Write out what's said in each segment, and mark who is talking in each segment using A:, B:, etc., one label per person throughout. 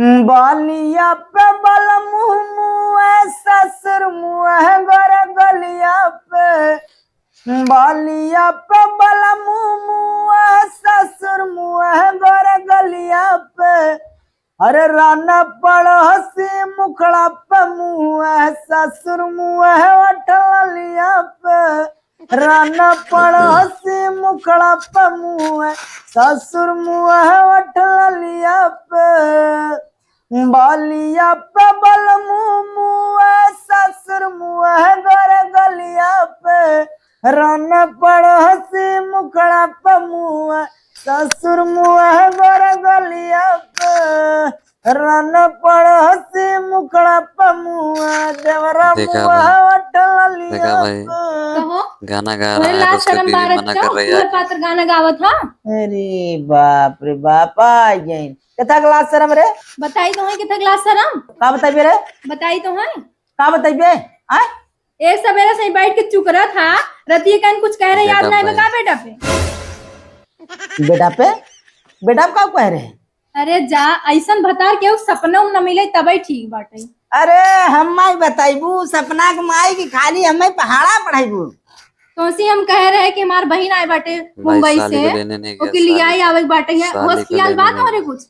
A: बालिया पे बल मुँह मुँह ससुर मुँह गोर गलिया पे बालिया पे बल मुँह मुँह ससुर मुँह गोर गलिया पे अरे रान पड़ोसी मुखड़ा पे मुँह ससुर मुँह अठलिया पे रान पड़ोसी मुखड़ा पे मुँह ससुर मुँह अठलिया पे बालिया पे बल मुँह मुँह ससुर मुँह गोर गलिया पे रन पड़ोसी मुखड़ा पे मुँह ससुर मुँह गोर गलिया पे रन पड़ोसी मुखड़ा पे मुँह देवरा मुँह अठलिया पे।
B: गाना गा रहा है तो उसके बीवी मना कर रही है।
C: पात्र गाना गावत हा।
A: अरे बाप रे बाप आ गई कितना क्लास शर्म रे
C: बताई तो है कितना क्लास शर्म
A: का बताइए रे
C: बताई तो है
A: का बताइए आ
C: एक सवेरा से बैठ के चुक रहा था रतिया कान कुछ कह रहे याद नहीं बता बेटा पे
A: बेटा का कह रहे हैं।
C: अरे जा ऐसन बता के सपना न मिले तबे ठीक बाटे।
A: अरे हम माई बताइबू सपना के माई की खाली हमें पहाड़ा पढ़ाइबू
C: तो उसी हम कह रहे हैं कि हमार बहन आए बाटे मुंबई से ओके लिए आई आवे बाटे है होशियार बात हो रे कुछ।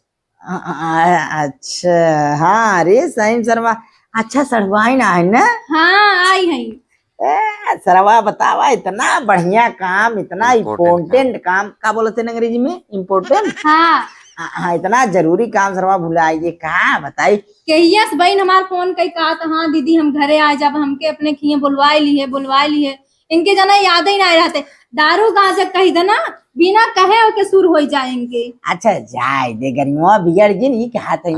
A: अच्छा हाँ अरे सही शर्मा अच्छा सड़वाई ना है ना।
C: हाँ आई है
A: सरवा बतावा इतना बढ़िया काम इतना इम्पोर्टेंट काम का बोलते हैं अंग्रेजी में इम्पोर्टेंट। हाँ इतना जरूरी काम सरवा भुलाइए कहा बताई
C: कहिया से बहन हमार फोन कई कहा था हाँ दीदी हम घरे आए जब हमके अपने खिए बुलवाए लिए इनके जना याद ही नहीं रहते दारू गांजा कही देना बिना कहे के सुर हो जाएंगे।
A: अच्छा जाए दे गरिमा बिगड़ जी नहीं कहा थे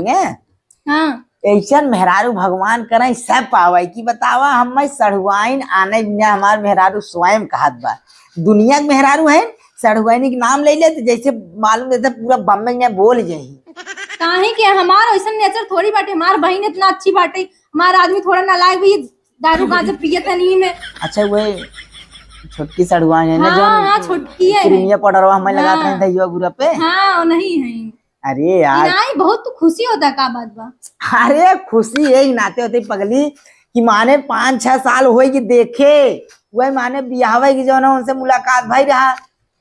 C: हाँ
A: ऐसा मेहरारू भगवान करे सब पावे की बतावा हम सढ़ुआइन आने बिना हमार मेहरारू स्वयं कहत बा दुनिया के मेहरारू है सढ़ुआइनी के नाम ले ले तो जैसे मालूम देते पूरा बम्बई में बोल जाही
C: काहे कि हमार ऐसा नेचर थोड़ी बाटे हमार बहन इतना अच्छी बाटे हमार आदमी थोड़ा नालायक भी दारू गांजा पियत नहीं में।
A: अच्छा वही छोटकी सड़ुआइन है ना जो
C: हाँ छोटकी है
A: क्रीमिया पाउडर हमें लगाते हैं दहिया गुरा पे।
C: हाँ नहीं है
A: अरे यार
C: बहुत तो खुशी होता का बात बा।
A: अरे खुशी यही नाते होते पगली कि माने 5-6 साल हो कि देखे वही माने बियाह की जो ना उनसे मुलाकात भाई रहा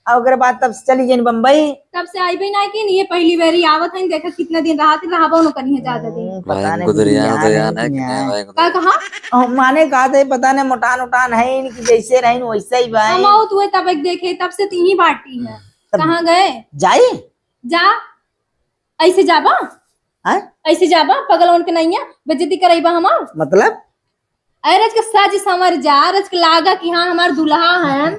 A: और अगर बात तब से चली गई बम्बई
C: तब से आई भी ना कि ये पहली बार आवत है देखा कितना दिन रहा थे रहा न कहीं ज्यादा दिन
A: पता
C: नहीं का कहा
A: माने कहा थे पता नहीं मोटान उटान है इनकी जैसे रही वैसे ही भाई
C: हम तो तब एक देखे तब से तीन बाटी है कहाँ गए
A: जाई
C: जा ऐसे जाबा ऐसे जाबा पगल उनके नहीं है बेइज्जती करेबा हमार
A: मतलब
C: अरे के साज समर जा रज के लागा कि हाँ हमार दुल्हा है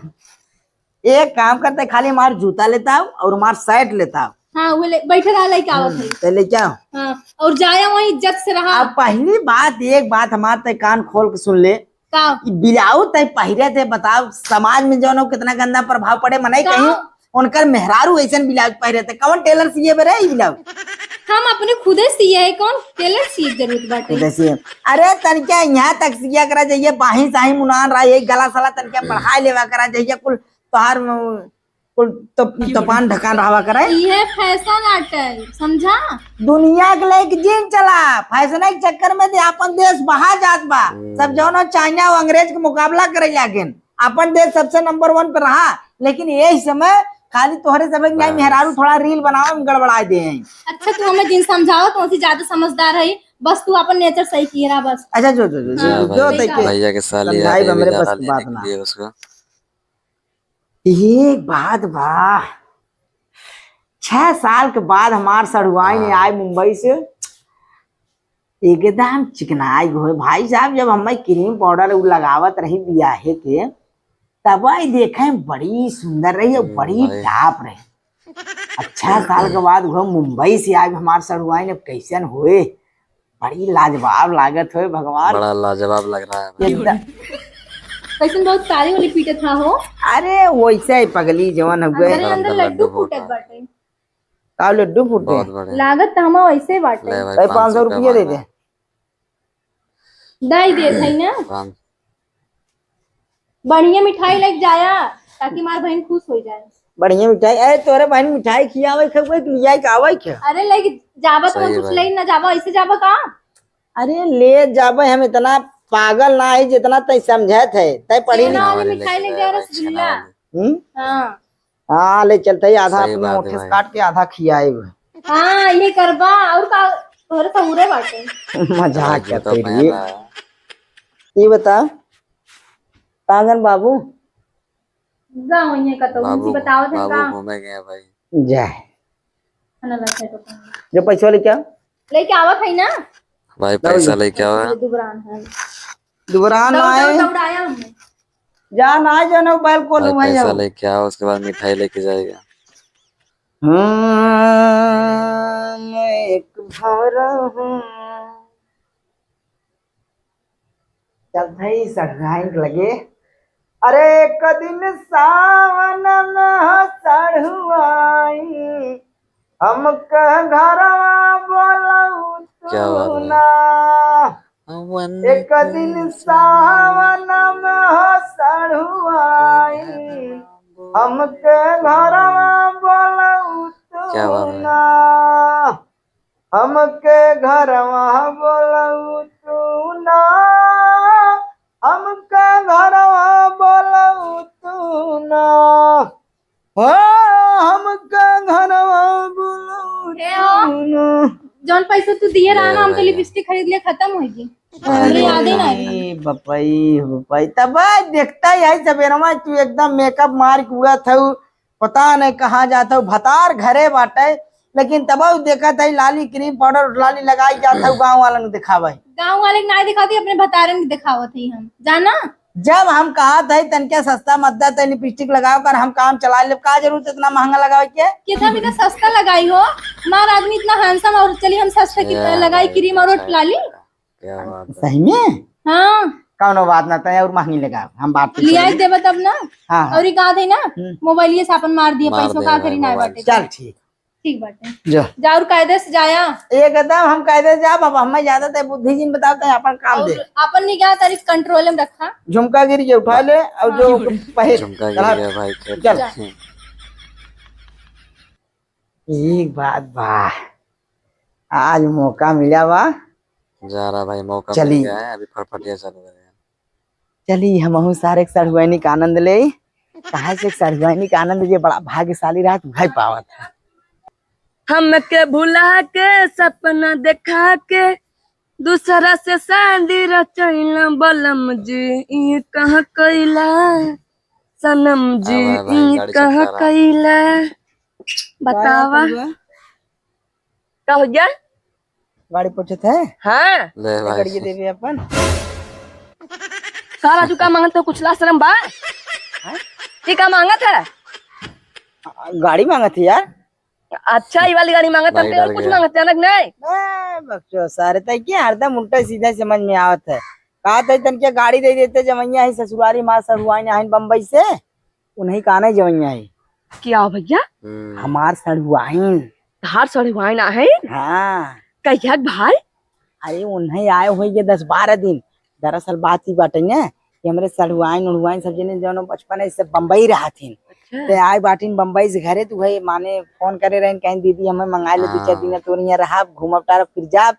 A: एक काम करते खाली हमार जूता लेता हूँ और हमार शर्ट लेता हूँ।
C: हाँ वो बैठे रहा लेके आवत है
A: तो ले क्या
C: हाँ और जाया वहीं इज्जत से रहा।
A: अब पहली बात एक बात हमारे तय कान खोल के सुन ले
C: का
A: बिलाऊ तय पहिरे थे बताओ समाज में जो ना कितना गंदा प्रभाव पड़े मनाई कहीं उनकर मेहरारू ऐसा ब्लाउज पहरे थे कौन टेलर सिए बरे ब्लाउज
C: हम अपने खुदे सिए है कौन टेलर सिए जरूरत बाटे
A: जैसे अरे तनके यहाँ तक सिया करा जाइए बाही साही मुनान रहा है गला सला तनके बढ़ाई लेवा करा जाइए कुल तोहार कुल तपान ढकान रहा करा
C: ये फैशन आटे समझा
A: दुनिया के लेके जीन चला फैशन के चक्कर में दे अपन देश बाहर जात बा सब जो ना चाइना और अंग्रेज के मुकाबला करे लागिन अपन देश सबसे नंबर 1 पे रहा लेकिन यही समय खाली तोहरे सब मेहरारू थोड़ा रील बनाओ गड़बड़ा दे।
C: अच्छा तू हमें जिन समझाओ तो उनसे ज्यादा समझदार है बस तू अपन नेचर सही किए रहा बस।
A: अच्छा जो
B: भैया के साली
A: मेरे बस की बात ना
B: उसको
A: एक बात बा 6 साल के बाद हमार सड़ुआई ने आए मुंबई से एकदम चिकनाई हो भाई साहब जब हम क्रीम पाउडर लगावत रही बियाहे के तब आई देखे बड़ी सुंदर रही और बड़ी टाप रही। अच्छा साल के बाद वो मुंबई से आए हमार सड़ुआई ने कैसन हुए बड़ी लाजवाब लागत हुए भगवान
B: बड़ा लाजवाब लग रहा है
A: एकदम
C: कैसन बहुत ताली वाली पीटत था हो।
A: अरे वैसे ही पगली जवन हुए
C: अंदर लड्डू फूटत बाटे
A: का लड्डू फूटे
C: लागत हम वैसे बाटे
A: 500 रुपया दे दे
C: दाई दे है ना बढ़िया मिठाई लेके जाया ताकि हमार बहन खुश हो जाए।
A: बढ़िया मिठाई अरे तोरे बहन मिठाई खियावे खबे लिया के आवे के
C: अरे लेके जाबा तो
B: सही
C: कुछ
B: भाई।
C: ले ना जाबा, ऐसे जाबा का?
A: अरे ले जाबे, हम इतना पागल ना है जितना तय समझत है, तय पढ़ी
C: छेना
A: नहीं।
C: वाली
B: वाली
C: मिठाई
B: लेके
C: लेके
B: गया
C: आ
B: भाई, छेना
C: रसगुल्ला।
B: वाली।
C: हाँ
A: हाँ ले चलते ही, आधा
B: सही
A: अपने
B: बात है
A: ओठे से
B: भाई।
A: काट के आधा खियाए हुए।
C: हाँ, ये करबा और का घर सहुरे बाटे।
B: भाई
A: मजाक
B: जूता
A: करते
B: पहन
A: रहिए।
B: रहा है।
A: ये बता पागल बाबू
C: जा वही का तो
B: बाबू
C: उनसे बताओ थे
B: बाबू
C: का
B: घूमे गए भाई।
A: जाए,
C: खाना बैठे तो
A: जो पैसा लेके आओ।
C: लेके आवत है ना।
B: भाई पैसा लेके आओ।
C: ये दुबरान है।
A: दोबारा ना आए,
C: दौड़ाया हमने।
A: जा ना आए, जो ना बैल को
B: भाई
A: लो भाई
B: पैसा
A: जाओ।
B: लेके आओ, उसके बाद मिठाई लेके जाएगा।
A: मैं एक भौरा हूँ। चल भाई सगाई लगे। अरे एक दिन सावन में चढ़ुआई, हमके घरवा बोलऊ
B: क्या बात
A: तू
B: है?
A: ना। एक दिन सावन में चढ़ुआई, हमके घरवा बोलऊ
B: क्या बात
A: तू
B: है?
A: ना। हमके घरवा बोलऊ तू ना, हमके घरवा बोलऊ तू ना। हो हमके घरवा बोलऊ तू ना।
C: जौन पैसा तू दिए रहा ना, हम तो
B: भैया।
C: लिपस्टिक खरीद लिया, खत्म होगी।
B: भाई
C: मुझे
B: लोग
C: याद ही ना
B: भाई।
C: है।
A: बपई बपई तब देखता ही है सवेरमा, तू एकदम मेकअप मार के हुआ था, पता नहीं कहाँ जाता हूँ, भतार घरे बाटे, लेकिन तब देखा था लाली क्रीम पाउडर लाली लगाई जाता हूँ, गाँव वाला ने दिखावा।
C: गाँव वाले के ना दिखाती, अपने भतारन की दिखावत ही हम जाना।
A: जब हम कहा था तनके सस्ता मद्दा तो लिपस्टिक लगाओ कर हम काम चला ले, का जरूरत इतना महंगा लगावे के।
C: कितना भी तो सस्ता लगाई हो, हमारा आदमी इतना हैंडसम, और चलिए हम सस्ता की
B: क्या
C: लगाई
B: भाई,
C: क्रीम और
B: अच्छा
C: ला ली।
B: क्या बात है?
A: सही में
C: हाँ
A: कौनो बात ना था, और महंगी लगाओ हम बात
C: लिया देबा तब ना।
A: हाँ हाँ
C: और कहा थे ना मोबाइल से अपन मार दिए,
B: मार
C: पैसों
B: दे
C: का
B: भाई
C: आखिरी ना
B: मोबाइल
C: बाटे।
A: चल ठीक
C: ठीक बाटे,
A: जो
C: जाओ कायदे से जाया।
A: एकदम हम कहते जा बाबा, हमें ज्यादा तो बुद्धि जी बताते हैं अपन काम
C: और
A: दे।
C: अपन ने क्या तारीख कंट्रोल में रखा।
A: झुमका गिर जो उठा ले, और जो पहले
B: झुमका गिर गया भाई खेत
A: चल।
B: में।
A: एक बात बा, आज मौका मिला बा,
B: जा रहा भाई, मौका
A: चली।
B: मिल गया है, अभी फटफटिया चालू करेगा।
A: चली हम सारे सड़हुआनी का आनंद ले। कहा से सड़हुआनी का आनंद ये बड़ा भाग्यशाली रहा कि भाई पावत है।
D: हमके भुला के सपना देखा के दूसरा से शादी रचैला बलम जी, ई कहाँ कैला सनम जी,
B: वाह भाई,
D: ई
B: गाड़ी
D: कहाँ
B: चमका रहा।
D: कैला बतावा का हो गया।
A: गाड़ी पूछत है
D: हाँ
B: ले भाई
A: गाड़ी देवे अपन।
D: सारा तू का मांगत है, कुछ ला शर्म बा। ये का मांगत है?
A: गाड़ी मांगत है यार।
D: अच्छा ये वाली गाड़ी मांगत
B: भाई
D: है, और
B: डर
D: कुछ
B: गया।
D: मांगत है ना कि नहीं?
A: बच्चों सारे तय क्या हरदम उल्टा सीधा समझ में आवत है। कहा था तन क्या गाड़ी दे देते जमैया है ससुरारी माँ सड़हुआइन आइन बम्बई से, उन्हीं का आना जमैया है
D: क्या हो भैया,
A: हमार सड़हुआइन।
D: हार सड़े हुआ ना है
A: हाँ
D: कहिया भाई।
A: अरे उन्हें आए हुए ये 10-12 दिन। दरअसल बात ही बाटे ना कि हमारे सड़हुआइन उड़हुआइन सब जने जो बचपन से बम्बई रहा थी, ते आए बाटिन बम्बई से घरे, तो भाई माने फोन करे रहे कहीं दीदी हमें मंगा ले 2-4 दिन तो यहाँ रहा घूमब टारब फिर जाब।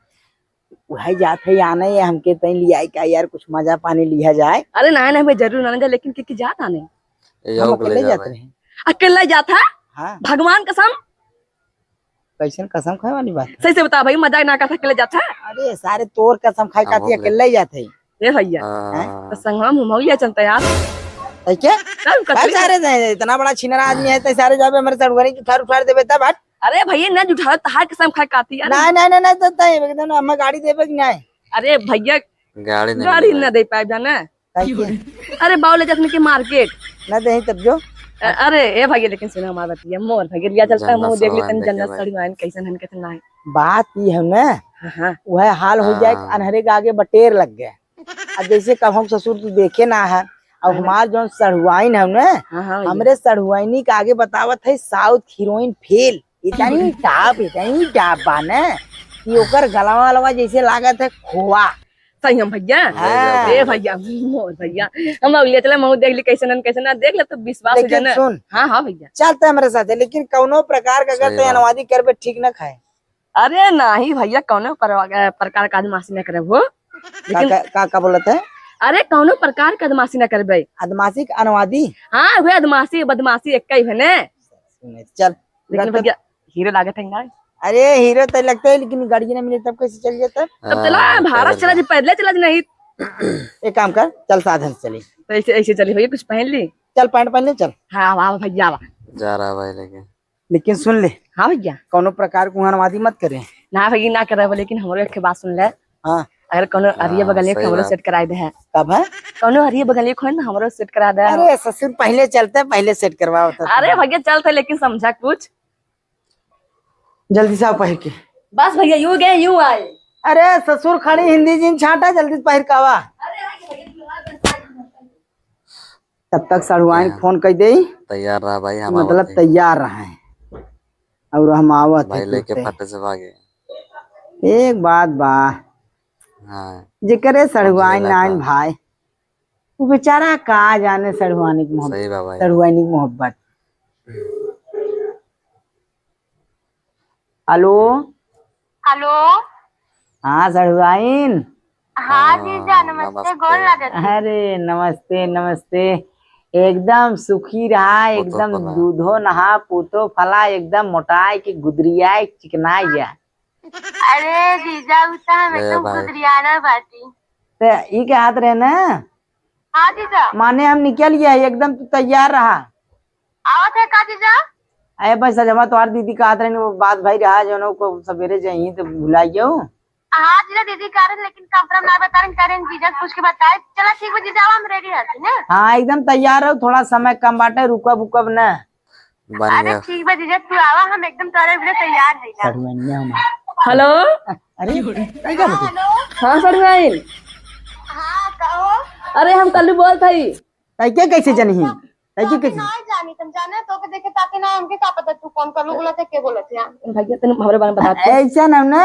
A: वही जात है आने है हमके तई लिया का यार कुछ मजा पानी लिया जाए।
D: अरे ना ना भाई जरूर ना जा, लेकिन के जाता नहीं
A: हम अकेले जाते रहे।
D: अकेला जाता।
A: हाँ
D: भगवान कसम
A: कैसे कसम खाए वाली बात।
D: सही से बता भाई, मजाक ना कर अकेले जाता।
A: अरे सारे तोर कसम खाए
B: हम
A: खाती
B: अकेले-
A: अकेले ही जाते हैं।
D: ए भैया तो संगवा मुमौलिया चलता यार।
A: है क्या
D: तब
A: भाई
D: कतरी-
A: सारे जाए, इतना बड़ा छिनरा आदमी है तो सारे जाबे हमारे सड़हुआनी की उठाड़ देवे तब हट।
D: अरे भैया ना जुठा तहार कसम खाए काती यार।
A: नहीं नहीं नहीं तो तय एकदम हमें गाड़ी देवे कि नहीं।
D: अरे भैया
B: गाड़ी नहीं
D: गाड़ी
B: मिली
D: ना दे पाए जाना।
A: कैसे?
D: अरे बाउले जखने के मार्केट।
A: ना दे तब जो
D: अरे ए भैया लेकिन सुना हमारा बतिया, मोर भैया लिया चलता है,
B: जन्नत
D: मुंह देख ली
B: सड़वाइन
D: तन
B: देखे
D: जन्नत
B: भाई।
D: सड़ी वाइन कैसन हन कैसन ना है।
A: बात ये है ना,
D: हाँ हाँ
A: वह हाल हो जाए कि
B: हाँ।
A: अनहरे के आगे बटेर लग गए। अब जैसे कब हम ससुर तू देखे ना है, अब हमार जो सड़हुआइन है ना,
D: हाँ हाँ भैया।
A: हमरे सड़हुआइनी के आगे बतावत है साउथ हीरोइन फेल। इतनी टाप बा ना कि ओकर गलवा वलवा जैसे लागत है खोआ।
D: सही हम भैया।
A: हाँ।
D: ए भैया मोर भैया हम लिया चले, मुंह देख ली कैसन हन कैसन ना, देख ले तो विश्वास हो
A: लेकिन
D: जाना।
A: सुन
D: हाँ हाँ भैया।
A: चलते हमारे साथ है, लेकिन कौनो प्रकार का अगर
B: सही
A: तो
B: बात।
A: अनवादी करबे ठीक न खाए।
D: अरे नहीं भैया कौनो प्रकार का बदमाशी न करे वो, लेकिन
A: का बोलत है?
D: अरे कौनो प्रकार का बदमाशी न करबे।
A: अदमासिक अनवादी।
D: हाँ वे बदमाशी बदमाशी एक ही है ने।
A: चल
D: लेकिन भैया हीरो लागत है ना।
A: अरे हीरो तो लगता है, लेकिन गाड़ी ना मिले तब कैसे चल जाता?
D: तब चला भारत चला जी, पैदल चला जी, नहीं
A: एक काम कर, चल साधन से चली।
D: तो ऐसे ऐसे चली भैया, कुछ पहन ली।
A: चल पैंट पहन ले चल।
D: हाँ वाह भैया वाह।
B: जा रहा भाई लेके।
A: लेकिन सुन ले,
D: हाँ भैया
A: कोनो प्रकार को अनवादी मत करे।
D: ना भैया ना करे, लेकिन हमारे एक बात सुन ले।
A: हाँ
D: अगर कोनो अरिया बगलिए
B: सही
D: हमरो
B: बात।
D: सेट करा दे है,
A: कब है?
D: कोनो अरिया बगलिए खोन ना हमरो सेट करा दे।
A: अरे ससुर पहले चलते, पहले सेट करवाओ।
D: अरे भैया चलते, लेकिन समझा कुछ।
A: जल्दी से आओ पहन के।
D: बस भैया यूं गए यूं आए।
A: अरे ससुर खड़ी हिंदी जीन छाटा, जल्दी से पहन कावा। तब तक सड़ुआइन फोन कर दे,
B: तैयार रहा भाई, हम
A: मतलब
B: आवत है।
A: तैयार रहे और हम आवत
B: भाई
A: है
B: लेके
A: तुरते।
B: फटे से भागे।
A: एक बात बा,
B: हाँ
A: जेकरे सड़ुआइन
B: समझेला
A: नाइन
B: का।
A: भाई, वो बेचारा का जाने सड़ुआनी की मोहब्बत,
B: सही बा भाई।
A: सड़ुआनी की मोहब्बत। Hello
E: hello.
A: हाँ सड़ुआइन।
E: हाँ जीजा नमस्ते, गोल लगत।
A: अरे नमस्ते नमस्ते, एकदम सुखी रहा,
B: पोतो
A: एकदम
B: फला।
A: दूधो नहा पूतो फला, एकदम मोटाई की गुदरिया चिकना गया।
E: अरे जीजा उता हम
B: ले
E: एकदम
B: भाई।
E: गुदरियाना बाटी।
A: तो ई के हाथ रहे ना,
E: हाँ जीजा।
A: माने हम निकल गया, एकदम तू तैयार रहा।
E: आवत है का जीजा?
A: अरे बस जमा तुम्हारी दीदी का हाथ रहे, वो बात भाई रहा जो ना को सवेरे जाइए तो भुलाइयो।
E: हाँ जीजा दीदी कारण, लेकिन कंफर्म ना बतारन करें, जीजा से पूछ के बताए। चला ठीक है जीजा, हम रेडी रहती ना।
A: हाँ एकदम तैयार हो, थोड़ा समय कम बाटे, रुकब उकब न।
B: बन
E: अरे
B: गया।
E: ठीक है जीजा, तू आवा, हम एकदम तोरे लिए तैयार है ना।
A: सड़ुआइया में।
D: हेलो
A: अरे नहीं कर रही?
D: हाँ सड़ुआइन।
E: हाँ कहो।
D: अरे हम कल बोल थी।
A: तैके कैसे जनही? तैके कैसे?
E: नहीं जानी, तुम जाने तो के देखे ताकि ना हमके का पता तू कौन कर बोला थे, के बोला थे।
D: भैया तुम हमारे बारे में बता दो।
A: ऐसा ना ना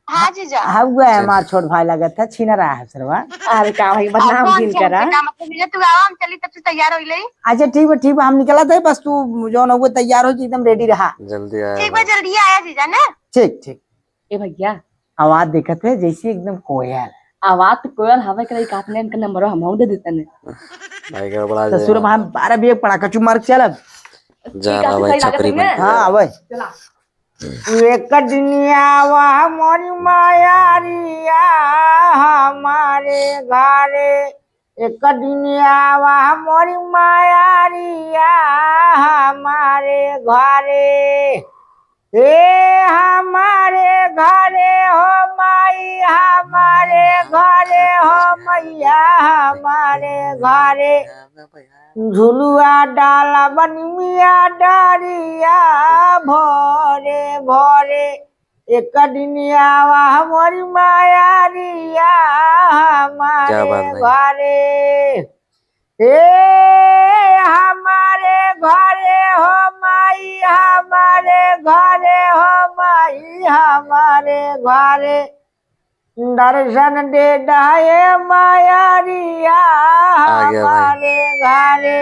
E: हाँ जीजा।
A: हुआ है, हमारा छोट भाई लगा था, छीना रहा है सरवा।
D: अरे का भाई बदनाम किन करा।
E: मतलब जीजा तू आवा, हम चली तब से तैयार हो ले।
A: अच्छा ठीक है, हम निकला था, बस तू जो ना वो तैयार हो, एकदम रेडी रहा।
B: जल्दी आया
E: ठीक
B: भाई।
E: है जल्दी आया जीजा ना।
A: ठीक।
D: ए भैया
A: आवाज देखत है जैसी एकदम कोयल।
D: आवाज तो कोयल हवा करे का, अपने इनका नंबर हम दे देते ने।
B: भाई का बड़ा
A: ससुर
B: जाएगा।
A: हम 12 भी पड़ा कचू मार चलब।
B: जा रहा भाई, छपरी बन के।
A: हाँ आवे। एक दुनिया वह मोरी माया रिया हमारे घरे, एक दुनिया वह मोरी माया रिया हमारे घरे, हे हमारे घरे हो माई, हमारे घरे हो मैया, हमारे घरे झुलुआ डाला बनिया डारिया भोरे भोरे, एक दुनिया वह मोरी माया रिया
B: क्या
A: हमारे
B: बात है।
A: घरे, हे हमारे घरे हो माई, हमारे घरे हो माई, हमारे घरे दर्शन दे डाये माया रिया
B: आ गया भाई।
A: हमारे घरे,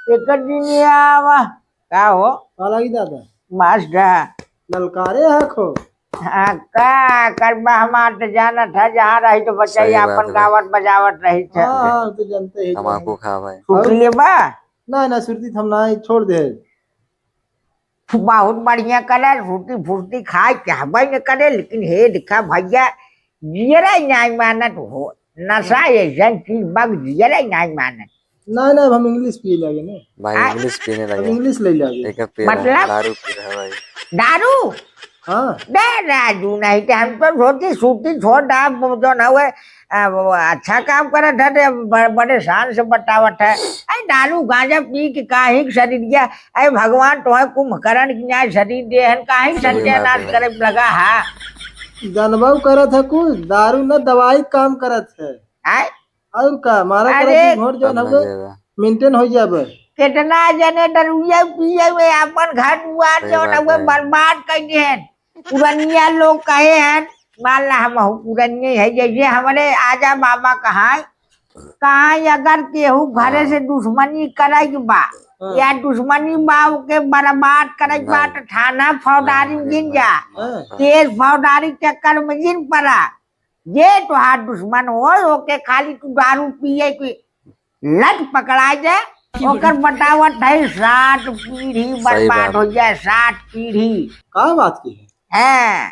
A: एक दुनिया वह का हो
F: अलग दादा
A: मास्टर।
F: ललकारे है खो।
A: हाँ, का करबा हमार तो जाना था, जहाँ रही तो बच्चा
B: सही बात
A: अपन
B: है।
A: गावत बजावत रही थे।
F: हाँ तो जानते ही
B: तम्बाकू खा भाई।
A: छुट्टी ले बा
F: ना सुरती हम ना छोड़ दे।
A: बहुत बढ़िया करे, फूटी फूटी खाए क्या भाई ने करे, लेकिन हे दिखा भैया जियरा नहीं मानत हो, नशा ऐसा चीज बग जियरा नहीं मानत।
F: ना हम इंग्लिश पिए लगे ना।
B: भाई इंग्लिश पीने
F: अब
B: लगे।
F: इंग्लिश ले जागे।
B: एक पी रहा है,
A: मतलब?
B: दारू पी रहा है भाई।
A: दारू
F: हाँ
A: दे राजू, नहीं तो हम तो रोटी सूटी छोड़ डाल जो ना हुए, वो अच्छा काम करे थे, बड़े शान से बतावत है। अरे दारू गांजा पी के काहे शरीर गया, अरे भगवान तो है कुंभकर्ण की न्याय शरीर दे है, काहे सत्यानाश करे लगा है।
F: जानबाऊ करत है कुछ, दारू न दवाई काम करत है।
A: आय
F: और का मारा
A: अरे!
F: करत घोर जो
B: तब
F: ना
B: मजेगा।
F: मेंटेन हो जाबे।
A: कितना जने दरुया पिए हुए अपन घर दुआर
B: सही
A: जो ना
B: बात
A: हुए
B: है।
A: बर्बाद कर दिए हैं। पुरनिया लोग कहे हैं, मान ला हम पुरनिया है, जैसे हमारे आजा बाबा कहा अगर केहू घरे से दुश्मनी करे बा
F: हाँ।
A: या दुश्मनी बाव के बर्बाद करे बाट थाना फौजदारी में गिन जा
F: हाँ।
A: केस फौजदारी चक्कर में गिन पड़ा ये तुहार दुश्मन हो के खाली तू दारू पिए की लत पकड़ा जाए ओकर बतावट है 60 पीढ़ी बर्बाद हो जाए 60 पीढ़ी
F: का बात की है
A: है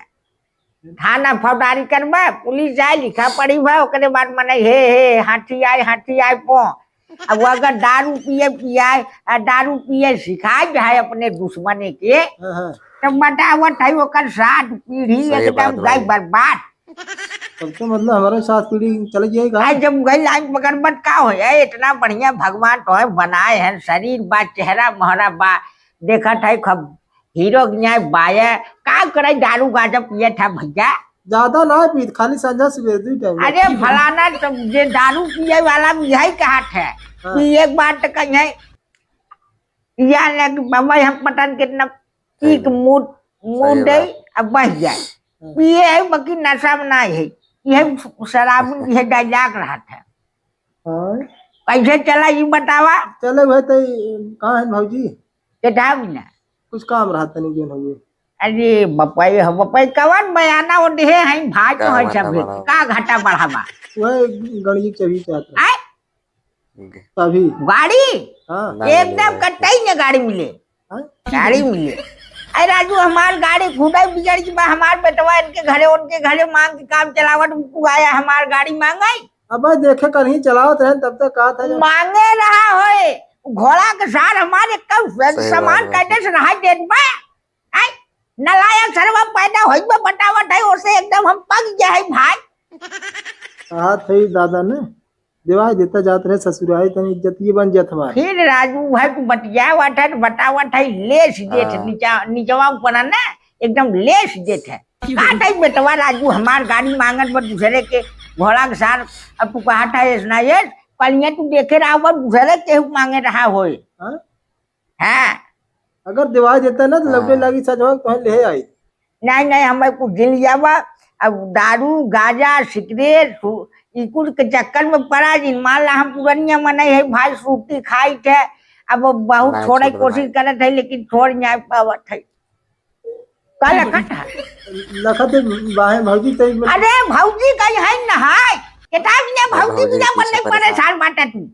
A: थाना फौजदारी करबा पुलिस जाए लिखा पड़ी बा ओकरे बाद मने हे हाथी आए पो अब वो अगर दारू पिए सिखाए है अपने दुश्मने के
F: हाँ, हाँ।
A: तो बतावट है ओकर 60 पीढ़ी
B: सही
A: एकदम
B: बात
A: गई
B: भाई।
A: बर्बाद
F: तब तो मतलब हमारे 7 पीढ़ी चली जाएगा
A: आज जब गई लाइन पकड़बट का हो जाए इतना बढ़िया भगवान तो है बनाए हैं शरीर बा चेहरा मोहरा बा देखा था खब हीरो न्याय बाया का करे दारू गाजा पिए था भैया
F: ज्यादा ना पीत खाली संझा सवेरे 2 टाइम
A: अरे फलाना तो जे दारू पिए वाला भी यही कहा है
F: हाँ।
A: कि एक बार तो कहीं या लग बाबा हम पटन कितना एक मूड दे अब बह जाए पिए है बाकी नशा में ना है यह शराब यह डायलॉग रहा था
F: हाँ।
A: कैसे चला ये बतावा
F: चले भाई तो कहाँ है भाजी
A: चढ़ा भी ना
F: कुछ काम रहा था नहीं गेन हुए
A: अरे बपई कवन बयाना वो दे हैं भाई तो है सब
B: बढ़ावा।
A: का घाटा बढ़ावा
F: वह गणित चबी चाहता
A: आए
F: तभी
A: गाड़ी
F: हाँ
B: ना
A: एकदम कट्टाई ना गाड़ी मिले
F: हाँ?
A: गाड़ी मिले अरे राजू हमार गाड़ी खुदा बिगड़ की बा हमार बेटवा उनके घरे मांग के काम चलावट तू आया हमार गाड़ी मांगाई
F: अब भाई देखे कहीं चलावत रहे तब तक कहा था जब
A: मांगे रहा होए घोड़ा के सार हमारे कब
B: सही
A: सामान
B: बात है।
A: कैसे से रहा देत बा आई नलायक सर्व पैदा होई बा बतावट है उसे एकदम हम पक गया है भाई
F: कहा थे दादा ने दिवाई देता जाते रहे ससुराई तनी इज्जत ये बन जात हमारी
A: फिर राजू भाई तू बतियावट है बतावट है लेस देत
B: हाँ।
A: नीचवा ऊपर ना एकदम लेस देत है काट है बेटवा राजू हमार गाड़ी मांगत बा दूसरे के घोड़ा के सार अब तू कहा था इस ना ये कलिया तू देखे रहा बा दूसरे के मांगे रहा होए
F: हाँ?
A: हाँ
F: अगर दिवाई देता ना तो लौटे लगी सजवा तो ले आई
A: नहीं हमें कुछ दिल जावा अब दारू गाजा सिगरेट ई कुल के चक्कर में पड़ा जिन मान ला हम पुरनिया मने है भाई सूटी खाई थे अब बहुत
B: नहीं
A: छोड़े
B: छोड़
A: कोशिश
B: भाई।
A: करत है लेकिन छोड़ नहीं पावत है कल कटा
F: लखत बाहे भौजी तई में
A: अरे भौजी कहीं है नहाय किताब ने भौजी
B: भौजी
A: बिना
B: पीछे
A: बनने
B: परेशान।
A: परेशान बाटा तू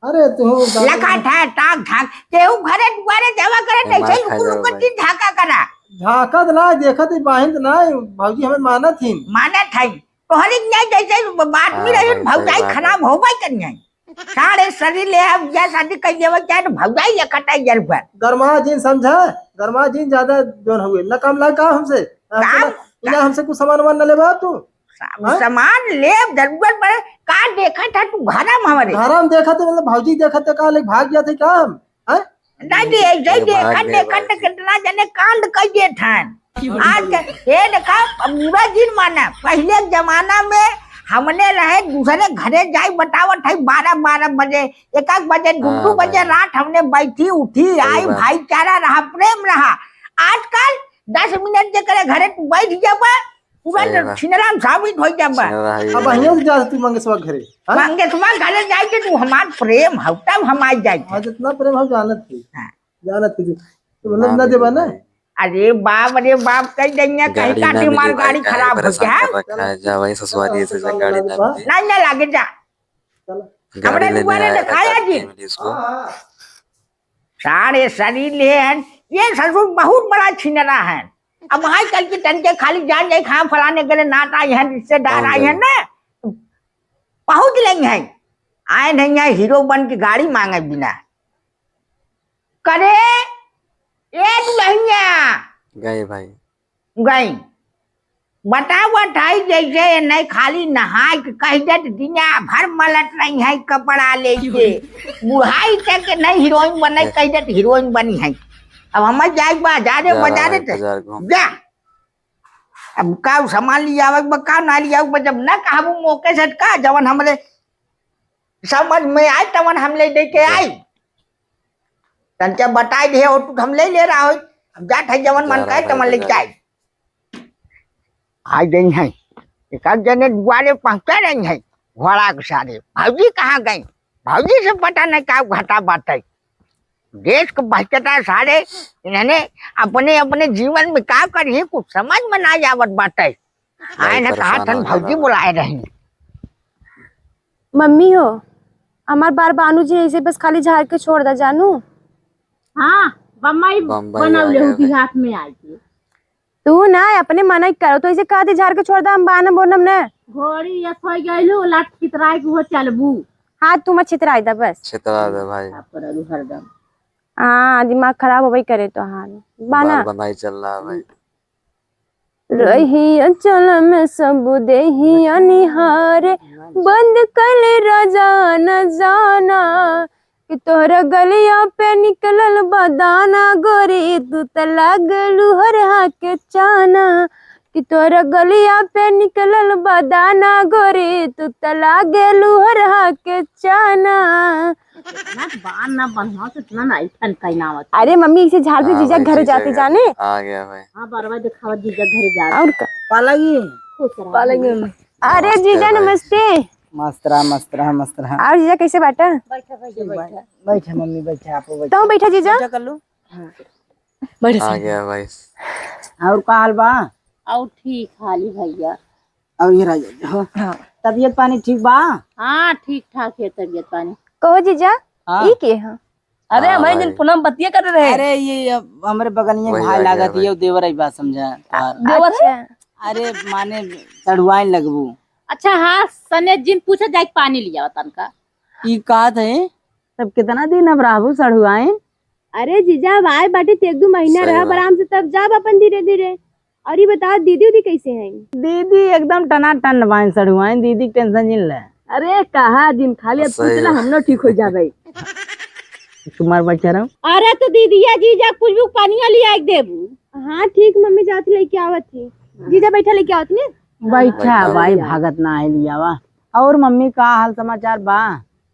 F: अरे तू
A: लखा था टाक झाक केहू घरे दुआरे जावा करे
B: मार
A: ऐसे
B: खा
A: कुल
B: जाओ
A: को
B: भाई।
A: दिन झाका करा
F: झाकत ना देखत बाहिंद ना भौजी हमें मानत थी
A: मानत है तोहरी नहीं जैसे बात भी रही
B: हाँ,
A: भौजाई
B: सही बात
A: खराब हो गई कन्या सारे शरीर ले अब या शादी कर देवे चाहे तो भौजाई या कटाई जर पर
F: गरमा जीन समझा गरमा जीन ज्यादा जोन हुए न काम लाग का हमसे इना हमसे कुछ सामान वामान न लेबा तू हाँ?
A: सामान ले जरूरत पड़े का देखा था तू घरा में हमारे
F: घर में देखा थे मतलब भौजी देखा थे का लेके भाग गया थे क्या हम हैं?
A: दादी ऐसे
B: ये
A: देखा
B: भाग गए
A: देखा
B: भाई।
A: तो कितना जने कांड कर दिए ठान आज ये देखा पूरा दिन माना पहले के जमाना में हमने रहे दूसरे घरे जाई बतावट है 12 बजे 1 बजे 2
B: हाँ,
A: बजे
B: भाई।
A: रात हमने बैठी उठी आई
B: बात।
A: भाईचारा रहा प्रेम रहा आजकल 10 मिनट जे करे घरे तू बैठ जाबा पूरा
B: सही बात।
A: छिनराम साबित हो जाबा
F: अब अहियों से जा तू मंगेशवा घरे हैं?
A: मंगेशवा घरे जाई के तू हमार प्रेम हौ तब हम आ जाई
F: हाँ जितना प्रेम हम जानत थी
A: हाँ।
F: जानत थी तो मतलब न देबा ना
A: अरे बाप कह देंगे कहीं काटी मार गाड़ी खराब हो गया
B: जा वही ससुराली से जा गाड़ी ना मिली
A: नहीं लागे जा
F: चल
B: गाड़ी लेने
A: दुआरे
B: आया
A: दिखाया
B: गाड़ी
A: जी।
B: नहीं मिली उसको
A: सारे शरीर ले हैं ये ससुर बहुत बड़ा छिनरा है अब वहां कल की टन के खाली जान जाए खा फलाने के लिए नाट आई है रिश्तेदार
B: पहुंच
A: आई है ना पहुंच लेंगे हैं आए नहीं है हीरो बन के गाड़ी मांगे बिना करे एक महीना
B: गए भाई
A: गई बतावट है जैसे नहीं खाली नहाय के कह देत दिना भर मलट नहीं है कपड़ा लेके बुढ़ाई तक नहीं हीरोइन बने कह देत हीरोइन बनी है अब हमें जाए बाजारे
B: जा
A: बाजारे
B: भाई, बाजार घूम।
A: जा अब का सामान लिया का ना लिया जब न कहबू मौके से का जवन हमरे समझ में आए तवन हम ले दे के आई तनके बताई दे और तू हम ले रहा हो अब जाट है जवन मन
B: जा
A: का
B: रहा
A: तमन
B: है
A: ले जाए आ गई है एक जने दुआरे पहुंचा रही है घोड़ा के सारे भाजी कहाँ गई भौजी से पता नहीं क्या घटा बात है। देश को भटकता सारे इन्होंने अपने अपने जीवन में क्या करी कुछ समझ में ना आवत बात है। आए ने कहा था भौजी बुलाए रही।
G: मम्मी हो हमार बार बानू जी ऐसे बस खाली झाड़ के छोड़ दा जानू।
C: हाँ बम्बई
B: बम्बई
C: बनौले
B: आ गया
C: होती
B: भाई।
C: हाथ में आई थी।
G: तू ना अपने मना करो तो ऐसे कहा थी झाड़ के छोड़ दा हम बाना बोनम ने।
C: घोड़ी या सोई गइलू लाट कितराई के हो चलबू।
G: हाथ तू मत छितराई दा बस।
B: छितरा दे भाई।
C: परलू हरदम।
G: हाँ दिमाग खराब हो गई करे तो हाँ बाना
B: बाल बनाई चल रहा है भाई।
G: रही अचल में सब देही अनिहारे बंद कले राजा न जाना कि तोहरा गलिया पे निकलल बदाना गोरी तू त लागलू हर हाके चाना कि तोहरा गलिया पे निकलल बदाना गोरी तू त लागलू हर हाके चाना।
C: ना बान ना बनवा तो इतना ना इथन कैनावत।
G: अरे मम्मी इसे झाड़ दे
B: हाँ
G: जीजा
B: भाई,
G: घर
B: जीजा
G: जाते
B: घर।
G: जाने।
B: आ गया भाई।
C: हां बरवा दिखावा जीजा घर जा।
G: और का
A: पालगी
G: अरे जीजा
B: भाई।
G: नमस्ते।
A: मस्त रहा।
G: और जीजा कैसे बाटा
A: बैठे मम्मी बैठे आप बैठे
G: तो बैठा जीजा
A: कर लो।
B: आ गया भाई।
A: और का हाल बा?
C: और ठीक हाली भैया।
A: और ये राजा तबीयत पानी ठीक बा?
C: हाँ ठीक ठाक है तबीयत पानी।
G: कहो जीजा
A: हाँ।
G: ई के हाँ
D: अरे
B: हाँ
D: हमारे
B: भाई।
D: दिन पुनम बतिया कर रहे
A: अरे ये अब हमरे बगल में
B: वही
A: भाई
B: आ गया
A: लागत
B: भाई।
A: ये देवर आई बात समझा तोहार।
D: देवर है।
G: अच्छा
A: अरे माने चढ़वाइन लगबू।
C: अच्छा हाँ सने जिन पूछा जाए पानी लिया तनका।
A: ई का थे तब कितना दिन अब रहबू चढ़वाइन?
G: अरे जीजा अब आए बाटे ते एक दो महीना
B: सही
G: रहा
B: बात।
G: आराम से तब जाब अपन धीरे धीरे। और ये बता दीदी उदी कैसे हैं?
A: दीदी एकदम टनाटन बाइन चढ़वाइन दीदी के टेंशन जिन ले।
D: अरे कहा दिन खाली अब
B: सही
D: पूछला
B: बात।
D: हम लोग ठीक हो जाबे।
A: तुम्हार बच्चा रहो।
C: अरे तो दीदिया जीजा कुछ भी पानी लिया देबू।
G: हाँ ठीक मम्मी जाती लेके आवत थी। जीजा बैठा लेके आवत ने।
A: बैठा
B: बैठा
A: भाई
B: भैया।
A: भागत ना है लिया वा। और मम्मी का हाल समाचार बा?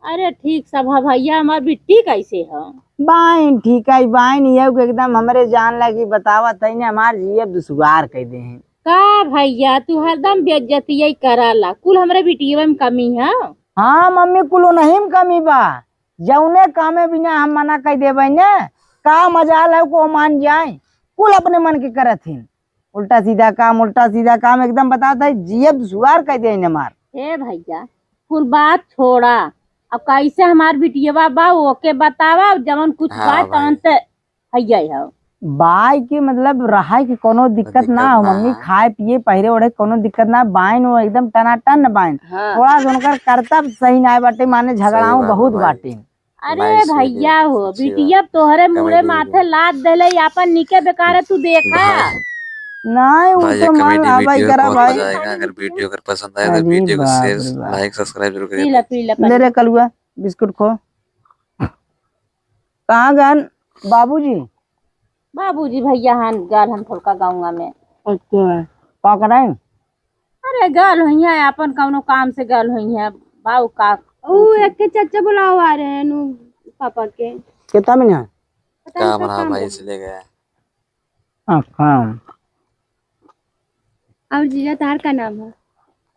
C: अरे ठीक सब है भैया हमार बिट्टी कैसे है?
A: बाइन ठीक है बाइन ये एकदम हमरे जान लगी बतावा तईने हमार जीव दुश्वार कह दे हैं।
C: का भैया तू हरदम बेइज्जती ही कराला कुल हमरे बिटिया में कमी है।
A: हाँ मम्मी कुलो नहीं में कमी बा जौने कामे बिना हम मना कह देबै ने का मजाल है को मान जाए कुल अपने मन के करत हिन। उल्टा सीधा काम एकदम बताता है जीव दुश्वार कह दे हमार।
C: हे भैया कुल बात छोड़ा अब कैसे हमार बिटिया बा ओके बतावा जवन कुछ
B: हाँ
C: बात
B: भाई।
C: तवन भैया है।
A: बाई के मतलब रहा की कोनो दिक्कत ना हो मम्मी खाए पिए पहरे ओढ़े कोनो दिक्कत ना बाइन वो एकदम टनाटन बाइन। थोड़ा सा उनकर कर्तव्य सही ना बाटे माने झगड़ाऊ
B: बात
A: बहुत
B: भाई।
A: बाटे।
C: अरे
B: नाइस
C: भैया
B: वीडियो,
C: हो
B: अच्छी
C: बिटिया तोहरे मुड़े
B: कॉमेडी
C: माथे लाद देले अपन निके बेकार तू देखा।
A: नहीं वो
B: भाई ये
A: तो मान
B: कॉमेडी
A: हाँ भाई
B: वीडियो
A: करा
B: बहुत
A: भाई।
B: मजा आएगा। अगर वीडियो अगर पसंद आए तो
A: अरे
B: वीडियो को
A: बाप
B: शेयर
A: रे बाप।
B: लाइक सब्सक्राइब जरूर
C: पीला
B: करिए।
C: पीला
A: ले रे कलुआ बिस्कुट खो। कहाँ गन बाबूजी?
C: बाबूजी भैया हन गाल हन थोड़का गाँव में।
A: अच्छा का कराए?
C: अरे गाल हुई है अपन कौनो काम से गाल हुई है बाऊ का।
G: ओ एक के चाचा बुलाओ आ रहे हैं नु पापा के।
A: कितना में है?
B: काम रहा भाई इसलिए गया।
A: काम
G: और जीजा तार का नाम है?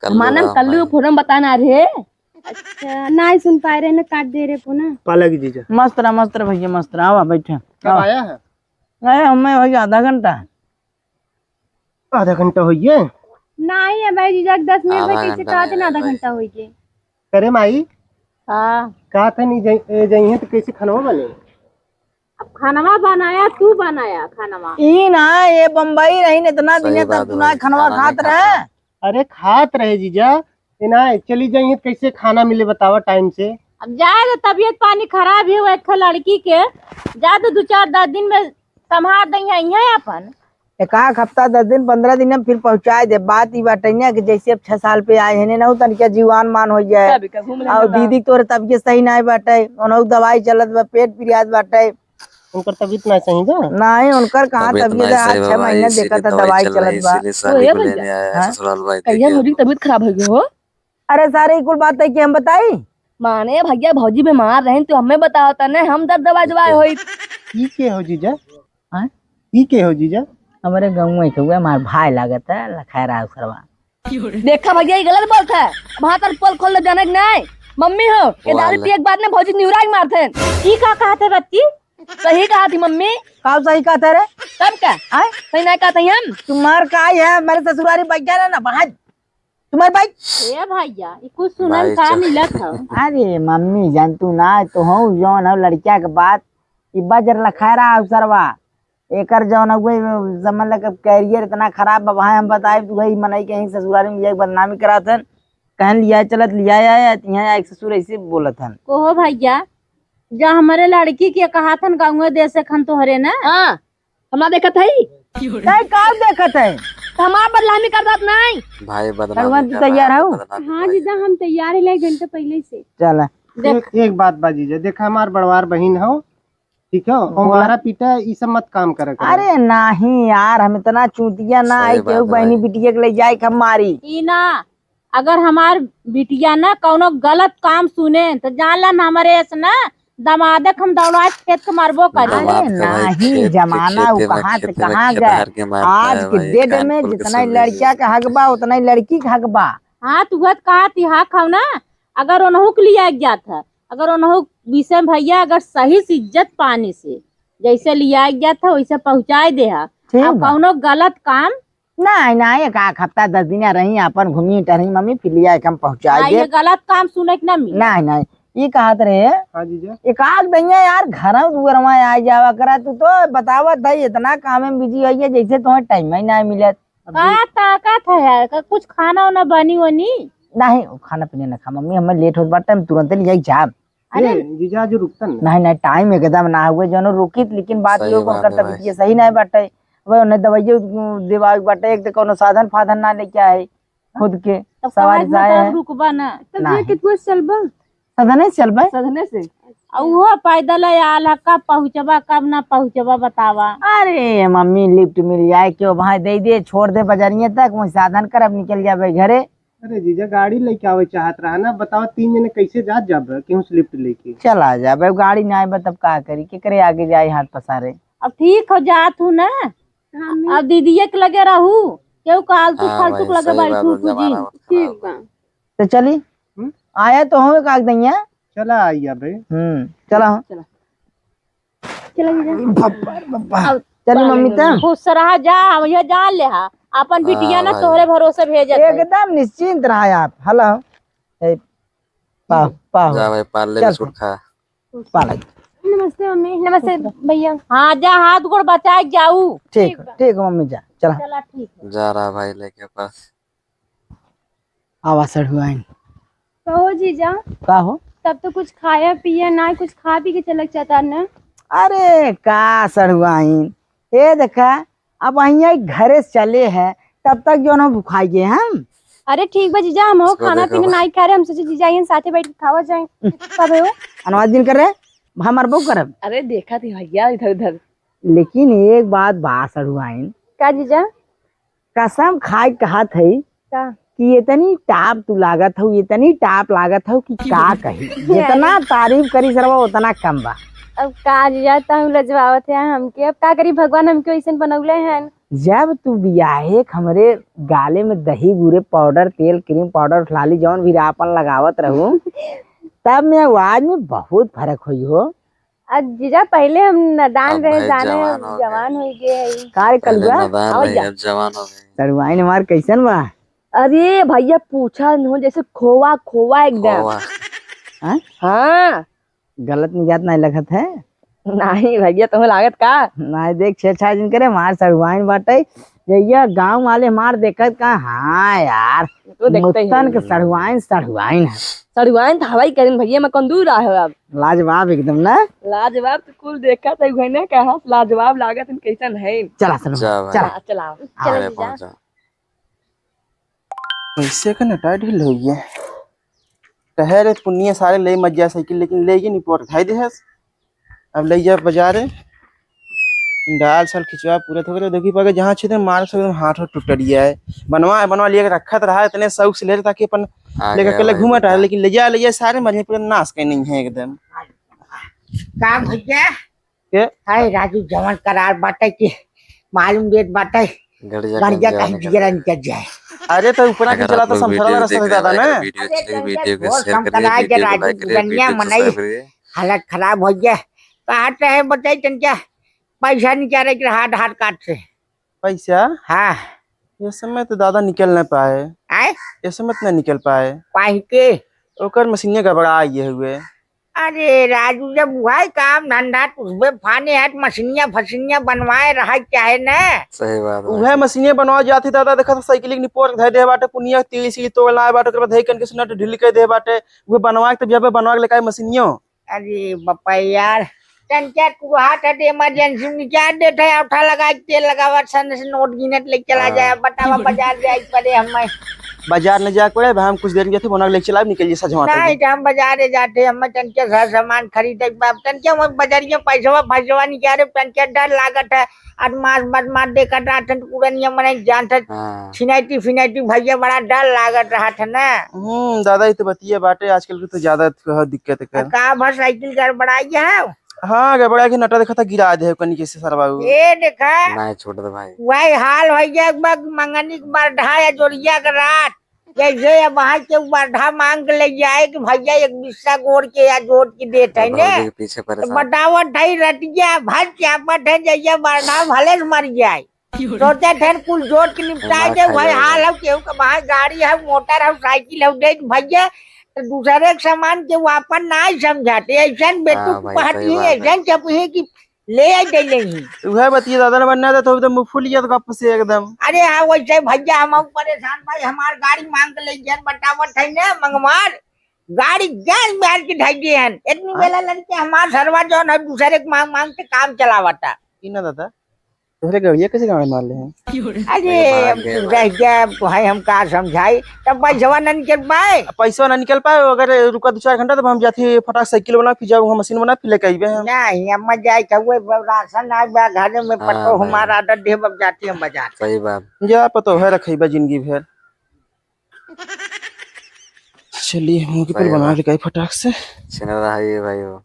D: हमारा नाम कल्लू
B: भाई।
D: फोरम बताना रे।
G: अच्छा ना सुन पाए रहे ना काट दे रहे फोन।
F: पालगी जीजा
A: मस्त रहा भैया मस्त रहा। आवा बैठे
F: कब आया है?
A: आए हमें भैया आधा घंटा।
F: आधा घंटा होइए।
G: नहीं है भाई जीजा 10 मिनट में
B: आधा
G: कैसे
B: घंटा
G: कहा
B: नहीं
G: थे ना
B: है
G: आधा
B: भाई।
G: घंटा हो गए।
F: करे माई
C: हाँ
F: कहा था नहीं जाइए तो कैसे खाना बने?
C: अब खानवा बनाया तू बनाया खानवा।
A: ई ना ये बम्बई रही न इतना
B: सही
A: दिन
B: बात
A: तक
B: है
A: तू ना
B: भाई,
A: खनवा
B: खाना
A: खात
B: नहीं
A: रहे।
F: अरे खात रहे जीजा ये ना चली जाइए तो कैसे खाना मिले बतावा टाइम से।
C: अब जाए तो तबीयत पानी खराब है एक लड़की के जा तो 2-4-10 दिन में संभाल दई है अपन।
A: एक हफ्ता 10 दिन 15 दिन में फिर पहुंचाए दे। बात ई बाटे ना कि जैसे अब 6 साल पे आए हैं ना तनिका जीवान मान हो जाए। और दीदी तोरे तबियत सही ना बाटे उनहु दवाई चलत बा पेट पिरियात बाटे।
F: उनकर तबीयत ना सही बा।
A: नहीं उनकर कहाँ
B: तबीयत
A: तबियत
B: नहीं
A: है
B: सही
A: 6
B: बा भाई,
A: महीने
B: इसीलिए
A: देखा था
B: दवाई
A: दवाई
B: चल रही
A: चलत बा।
B: इसीलिए शादी को लेने आया है
A: हाँ?
B: ससुराल भाई
D: कहिया
B: देखिए।
D: मुझे तबीयत खराब हो गई हो।
A: अरे सारे कुल बात है कि हम बताई।
D: माने भैया भौजी बीमार रहे तो हमें बताओ तने हम दर्द दवाई दवाई होई।
F: ई के हो जीजा?
A: हाँ?
F: ई के हो जीजा?
A: हमारे गाँव में हुआ हमारे भाई लागत है लखैरा उसरवा।
D: देखा भैया ये गलत बात है। वहां तर पोल खोल दे जाने के नहीं। मम्मी हो ये दारू पिए के बाद ना भौजी निउरा ही मारते हैं।
C: की का कहते बच्ची?
D: सही कहा थी मम्मी।
A: का सही कहते रे?
D: तब क्या
A: आय
D: सही नहीं कहते हैं हम।
A: तुम्हार का है मेरे ससुरारी बैठा है ना बाहर तुम्हारे बाइक।
C: ए भैया ये कुछ सुनल
B: भाई
C: का
B: चल।
C: मिलत हो।
A: अरे मम्मी जानतू ना तो हूँ जौन है लड़किया के बात इब्बा जर लखायरा अवसरवा एकर जौन हुए समझ लग कैरियर इतना खराब बा वहाँ हम बताए तू वही मनई कहीं ससुरारी में जाके बदनामी करा था कहन लिया चलत लिया आया यहाँ एक ससुर ऐसे बोलत हन।
C: ओहो भैया जा हमारे लड़की के कहा था गाँव देश से खन तोहरे ना।
D: हाँ हमरा देखत है
A: काय का देखत है
D: हमार बदलामी कर बात नहीं।
B: भाई
A: भगवान तू तैयार हो?
G: हाँ जीजा हम तैयार है 1 घंटे पहले से।
A: चल
F: एक बात बा जीजा, देखा हमार बड़वार बहन हो, ठीक है, और मारा पीटा ये सब मत काम करे।
A: अरे नहीं यार हम इतना चूतिया ना
B: सही
A: आई
B: बात
A: केहू
B: है
A: बहनी
B: भाई।
A: बिटिया के ले जाए हम मारी।
C: ई ना अगर हमार बिटिया ना कौनो गलत काम सुने तो जान ला ना हमारे ऐसे ना दमादक हम दौड़ा खेत के मारबो करे।
A: अरे
B: बाप का भाई
A: नहीं
B: खेत के
A: जमाना वो
B: खेते में
A: कहाँ से
B: खेते में
A: कहाँ
B: खेत
A: गए।
B: हार के मारता
A: आज
B: है
A: के
B: भाई,
A: डेट
B: कान
A: में
B: खोल के
A: जितना
B: सुन
A: लड़किया का हक बा उतना ही लड़की का हक बा।
C: हाँ तुहत कहा तिहा खाओ ना अगर ओनहु के लिया जात है अगर ओनहु विषय भैया अगर सही से इज्जत पाने से जैसे लिया जात है वैसे पहुँचाए दे है।
A: ठीक
C: अब
A: बा।
C: कौनो गलत काम
A: नहीं नहीं एक हफ्ता 10 दिन रही अपन घूमी टहरी मम्मी फिर लिया हम पहुँचा
C: ना
A: दे।
C: ये गलत काम सुने के ना मिले।
A: नहीं नहीं ये कहत रहे
F: हाँ जीजा,
A: एक आध दैया यार घर दुआरमा आ जावा करा तू तो बतावत है इतना काम में बिजी हुई है जैसे तुम्हें टाइम ही नहीं मिलत।
C: का ताकत है यार का कुछ खाना वाना बनी वनी।
A: नहीं वो खाना पीने न खा मम्मी हमें लेट होत बाटे हम तुरंत ले जाब।
C: अरे
F: जीजा जो रुकता ना,
A: नहीं नहीं टाइम एकदम ना हुए जो रुकी लेकिन बात
B: सही
A: ये
B: बात
A: करता
B: है भाई।
A: बिटिया सही नहीं बाटे वह उन्हें दवाइयो देवा बाटे एक तो कोनो साधन फाधन ना लेके आए खुद के
C: तब
A: सवारी से आए हैं।
C: रुकबा ना
G: तब
A: नहीं।
G: ये कितना चलबा
A: साधन नहीं चल भाई।
D: सदने से
C: वो पैदल आल है कब पहुँचबा कब ना पहुँचबा बतावा।
A: अरे मम्मी लिफ्ट मिल जाए क्यों भाई दे दे छोड़ दे बजरिया तक वही साधन कर अब निकल जाबे घरे।
F: अरे जीजा गाड़ी लेके आवे चाहत रहा ना, बताओ 3 जने कैसे जात जाब केहू से लिफ्ट लेके।
A: चला जाबे गाड़ी ना आए तब का करी के करे आगे जाए हाथ पसारे।
C: अब ठीक हो जात हूँ ना अब दीदीये के लगे रहू क्यों कालतू
B: हाँ
C: फालतू
B: भाई,
C: के लगे
B: सही बात
C: बैठू
B: है,
C: जी।
B: जमाना बहुत
G: ठीक
B: खराब है।
G: बा।
A: तो चली आया तो हो काग दैया।
F: चला आइया भाई।
A: चला हो
G: चला जीजा।
A: चली मम्मी तो
C: खुश रहा जा हम यह जान ले हा अपन बिटिया ना
B: भाई।
C: तोहरे भरोसे भेजत है।
A: एकदम निश्चिंत रहा आप। हेलो पाओ पाओ
B: जा भाई पार्ले
A: चल।
B: बिस्कुट खा।
A: पाला
G: नमस्ते मम्मी। नमस्ते भैया।
C: हाँ जा हाथ गोड़ बचा के जाऊ।
A: ठीक ठीक मम्मी जा चला
C: चला ठीक है।
B: जा रहा भाई लेके पास।
A: आवा सड़ुआइन
G: कहो जीजा
A: का हो।
G: तब तो कुछ खाया पिया ना कुछ खा पी के चलक जाता ना।
A: अरे का सड़ुआइन ये देखा अब यहाँ घरे से चले हैं तब तक जो ना भुखाइए हम।
G: अरे ठीक बा जीजा हम हो
B: इसको
G: खाना
B: देखो
G: पीना नहीं खा रहे हम सोचे जीजा यहीं साथे बैठ के खावा जाए कब है वो।
A: अनवाज दिन कर रहे हमार बहू करब।
D: अरे देखा थी भैया इधर उधर।
A: लेकिन एक बात बा सड़ुआइन
G: का जीजा
A: कसम खाए कहत है
G: का
A: कि इतनी टाप तू लागत हो इतनी टाप लागत हो कि का कही जितना तारीफ करी सरवा उतना कम बा।
G: अब का जीजा तहु लजवावत है हमके अब का करी भगवान हमके ऐसन बनौले हैं।
A: जब तू बियाहे हमरे गाले में दही गुरे पाउडर तेल क्रीम पाउडर लाली जौन भी आपन लगावत रहूं तब मैं आवाज में बहुत फर्क हुई हो।
G: अब जीजा पहले हम नादान
B: अब
G: रहे
B: भाई
G: जाने
B: जवान हो गए।
G: जवान हो गए है।
A: कार
B: पहले
A: कलुआ
B: नादान रहे अब जवान हो गए।
A: सड़ुआइन हमार कैसन बा।
D: अरे भैया पूछा न जैसे खोवा खोवा एकदम।
B: खोआ।
A: हाँ?
D: हाँ
A: गलत निजात नहीं लगत है।
D: नहीं भैया तुम्हें लागत का।
A: ना देख छेड़छाड़ जिन करे मार सड़ुआइन बाटे जैया गांव वाले मार देखत का। हाँ यार
D: तो देखते ही
A: मुत्तन के सड़ुआइन सड़ुआइन है
D: सड़ुआइन था हवाई करें भैया मैं कौन दूर रहा अब।
A: लाजवाब एकदम ना।
D: लाजवाब तो कुल देखा था घने का हाथ लाजवाब लागत इन कैसन है।
A: चला सड़ुआइन
B: जा भाई।
A: चला
D: चला
B: आगे पहुंचा।
F: पैसे का नटा ढील हो गया कहे पुनिया सारे ले मत जा साइकिल लेकिन ले नहीं पोट खाई दे अब ले जा बाजार डाल साल खिंचवा पूरा हो गया देखी पागे जहाँ छे मार से हाथ टूट गया है बनवा लिया रखा रहा इतने शौक से ले ताकि अपन
B: आ
F: लेकर
B: गया
F: के
B: भाई
F: घूमत रहा
B: बेटा।
F: लेकिन ले जा सारे मजे पूरा नाश के नहीं है एकदम
A: का भैया
F: के
A: हाय राजू जवान करार बाटे की मालूम डेट बाटे
B: गड़िया
A: गड़िया
B: कहीं
A: कहीं
B: जाने का।
A: जिगरा निकल जाए।
F: अरे तो ऊपर आके
B: अगर
F: चला
B: आप
F: तो
B: लोग
F: समझ
B: वीडियो
F: रास्ता
B: देख
F: से
B: रहे
F: ज्यादा
B: हैं,
F: ना।
B: वीडियो
A: अरे
B: अच्छी वीडियो
A: तनिक
B: को
A: बहुत
B: शेयर
A: कम
B: करिए,
A: कनाए के
B: वीडियो को
A: राजू
B: लाइक करिए,
A: दुनिया
B: वीडियो को
A: मनाई
B: सब्सक्राइब करिए।
A: हालत खराब हो गया। कहाँ रहे बताई तनिका, पैसा निकाले के हाथ हाथ काट से।
F: पैसा
A: हाँ
F: ये समय तो दादा निकल नहीं पाए,
A: आए
F: ये समय तो नहीं निकल पाए।
A: पाही के।
F: ओकर मशीने गड़बड़ा ये हुए।
A: अरे राजू जब वही काम धंधा उसमें फाने है मशीनिया फसीनिया बनवाए रहा चाहे न।
B: सही बात है
F: उहे मशीने बनवा जाती दादा, देखा था साइकिल के निपोर धै दे बाटे पुनिया तीली सीली तोड़ना बाटे, ओकर बाद धै कन के सुनट ढील कर दे बाटे, उहे बनवा के तब जब बनवा के लेकाय मशीनियो।
A: अरे बापा यार टंचा तू हाथ हटे इमरजेंसी में क्या देता है, उठा लगा के तेल लगावा सन से नोट गिनत ले चला जाए बतावा बाजार जाए पड़े हमें।
F: बाजार न जा पड़े भाई, हम कुछ देर में जाते बना के लेके चला निकल जे सजवा
A: नहीं तो हम बाजारे जाते हम टंके घर सामान खरीदे बाप टंके हम बाजारिया पैसा फैसवा निकाले टंके डर लागत है। और मास बदमाश देखा था पूरा नियम मने जान था
B: हाँ।
A: छिनाइटी फिनाइटी भैया बड़ा डर लागत रहा था ना।
F: दादा ये तो बतिया बाटे आजकल के तो ज्यादा दिक्कत है कर।
A: का भर साइकिल गड़बड़ाई है।
F: हाँ गड़बड़ा के नटा देखा था गिरा दे कनी कैसे सर बाबू।
A: ये देखा
B: नहीं छोड़ दे भाई।
A: वही हाल हो गया मंगनी के बारढा या जोड़िया के रात जैसे वहाँ के बारढा मांग के ले जाए कि भैया एक बिस्सा गोड़ के या जोड़ के देते है
B: भौजी के
A: ने
B: पीछे
A: तो
B: परेशान।
A: बतावट है रटिया भज चापट है जैसे बारढा भले से मर जाए सोचे थे कुल जोड़ के निपटाए दे। वही हाल है केहू के वहाँ गाड़ी है मोटर है साइकिल है दे भैया तो दूसरे के सामान के वापस ना समझाते ऐसा बेटू
B: हाँ भाई,
A: पहटी
B: सही बात है।
A: ऐसा चपही की ले आई दे नहीं।
F: वह बतिया दादा ने बनना था तो एकदम मुंह फूल गया तो गप से एकदम।
A: अरे हाँ वैसे भैया हम परेशान भाई हमार गाड़ी मांग के ले जान बतावट है ना मंगवार गाड़ी गैस बिहार की ढाई है इतनी बेला लड़के हमार सरवा जो है दूसरे के मांग मांग के काम चलावता।
F: ना दादा तोहरे गड़िया कैसे गाड़ी मार ले हैं।
A: अरे अब तू रह गया भाई हम का समझाई तब पैसा न निकल पाए।
F: पैसा ना निकल पाए अगर रुका 2-4 घंटा तो हम जाते फटाक साइकिल बना फिर जाऊँ मशीन बना फिर लेके आइबे हम।
A: नहीं हम जाए कहुए राशन आ गया घर में
B: हाँ
A: पटो
B: भाई।
A: हमारा आदत दे अब जाती हम बाजार।
B: सही बात।
F: जा पतो है रखेबा जिंदगी भर। चलिए मुंह के
B: सही
F: बना
B: बात।
F: ले गई फटाक से।
B: छिन रहा है ये भाई वो।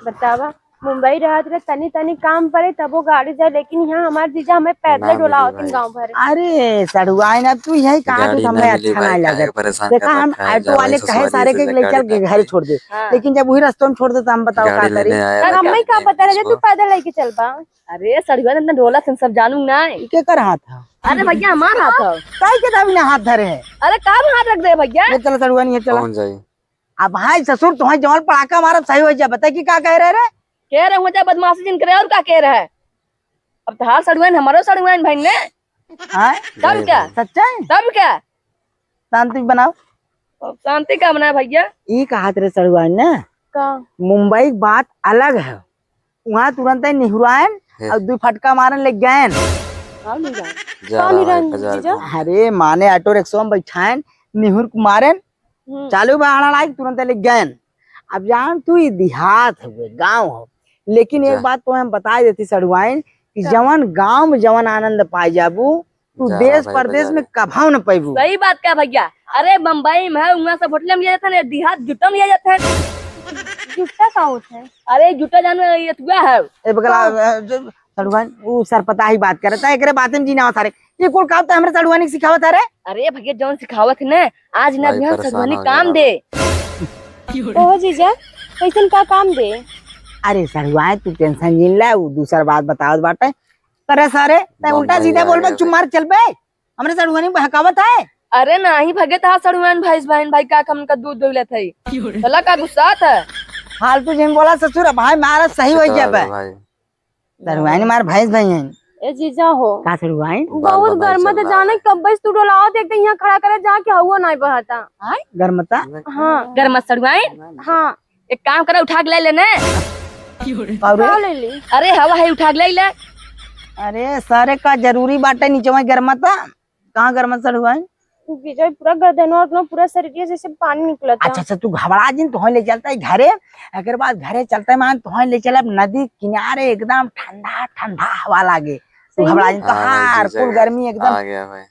G: बतावा मुंबई रहा तो तनी तनी काम पड़े तब वो गाड़ी जाए, लेकिन यहाँ हमारे जीजा हमें पैदल
B: ना
G: डोला
B: मिली
G: होती
B: भाई।
G: गाँव भर।
A: अरे सड़ुआई ना तू यही कहा
B: गाड़ी
A: तो
B: ना
A: हमें
B: मिली
A: अच्छा
B: भाई,
A: नहीं
B: काहे
A: लगा।
B: परेशान
A: देखा
B: कर
A: हम
B: रखा है,
A: ऑटो
B: जा
A: वाले
B: भाई
A: कहे
B: ससुराली
A: सारे
B: से
A: के ले
B: गाड़ी
A: चल के
B: ना
A: घर
B: मिली।
A: छोड़ दे
G: हाँ।
A: लेकिन जब वही रास्ते में छोड़ दे तो हम बताओ
B: गाड़ी
A: का करी।
B: लेने आया
G: और
B: था,
G: हमें क्या
B: गाड़ी
G: पता
B: नहीं
G: रहे तू पैदल लेके चल पा।
D: अरे सड़ुआ ने ढोला से सब जानू ना।
A: के कर हाथ है
D: अरे भैया हमारा हाथ है।
A: काहे के दावी ना हाथ धरे है।
D: अरे काम हाथ रख दे भैया।
A: ये चलो सड़ुआ नहीं है चलो।
B: कौन जाई?
A: अब भाई ससुर तुम्हारे जवान पड़ाका मारा सही हो जाए बता कि क्या कह रहे रे।
D: कह रहे हो जाए बदमाशी जिन करे और क्या कह रहा है। अब तो हार सड़ुआ हमारो सड़ुआ भाई ने
A: हाँ
D: तब क्या
A: सच्चा है
D: तब क्या
A: शांति बनाओ।
D: अब शांति का बना भैया।
A: ये कहा तेरे सड़ुआ ना
G: का
A: मुंबई की बात अलग है। वहाँ तुरंत ही निहुरायन और 2 फटका मारन लग गए।
B: जा
G: कौन
B: रहा
G: ही
B: है
G: रंग
B: बाजार
G: जीजा?
B: को।
A: अरे माने ऑटो रिक्शा में बैठाएन निहुर को मारन चालू बहाना लाइक तुरंत लग गए। अब जान तू ये देहात है गाँव हो लेकिन एक
B: जा।
A: बात तो हम बता देती सड़ुआइन कि जवन गांव में जवन आनंद पाए जाबू तू
B: जा
A: देश
B: भाई
A: प्रदेश में
B: बाजार।
A: कभाव न पैबू।
D: सही बात क्या भैया। अरे बम्बई में है वहाँ से होटल में लिया जाता है देहात जुटा में लिया जाता है।
G: जुट्टा का होता है?
D: अरे जुटा जाने ये तुआ है।
A: ए बगला सड़ुआइन वो सर पता ही बात करता है एकरे बातें में जीना सारे ये कुल काम तो हमरे सड़ुआइन के सिखावत है रे।
D: अरे भैया जौन सिखावत है ना आज ना
B: भाई
D: बिहान
B: परेशान
D: सड़ुआनी
B: हो गया
D: काम
B: बाबा।
D: दे।
G: ओहो जीजा कैसन का काम दे?
A: अरे सड़ुआइन तू टेंशन जिन ला वो दूसरा बात बतावत बाटे करे सारे तै उल्टा
B: बम्बई
A: सीधा
B: आ
A: बोल
B: गया
A: बे चुमार चल बे हमरे सड़ुआनी बहकावत है।
D: अरे नहीं भगे था सड़ुआन भाई का कम का दूध दुहले थे चला का गुस्सा था।
A: फालतू जिन बोला ससुर भाई मारा सही हो
B: शिकायत
A: जाए
B: है भाई।
A: सड़ुआइन मार भैंस भाई हैं
G: ए जीजा हो
A: का सड़ुआइन
G: बहुत
B: बाल
G: गर्म
B: बनाई
G: है
B: चल
G: जाने
B: रहा
G: कब बस तू डोलाओ देख यहाँ खड़ा करे जहाँ के हुआ नहीं बहाता।
A: गर्मता
G: हाँ
D: गर्म सड़ुआन
G: हाँ
D: एक काम करे उठा के ले लेने।
A: और
G: क्या ले ली?
D: अरे हवा है उठा के ले ले।
A: अरे सारे का जरूरी बाटे नीचे में गर्मता कहाँ गर्मत सड़ुआइन।
G: जीजा पूरा गर्दन और अपना पूरा शरीर जैसे पानी निकला था।
A: अच्छा तू घबरा जिन तो ले चलता है घरे अगर बाद घरे चलता है मान तो ले चल नदी किनारे एकदम ठंडा ठंडा हवा लागे तू
G: सही
A: घबरा
G: में?
A: जिन तो
B: हाँ भाई,
A: हार
B: जीजा
A: कुल
B: गया।
A: गर्मी एकदम
B: आ गया भाई।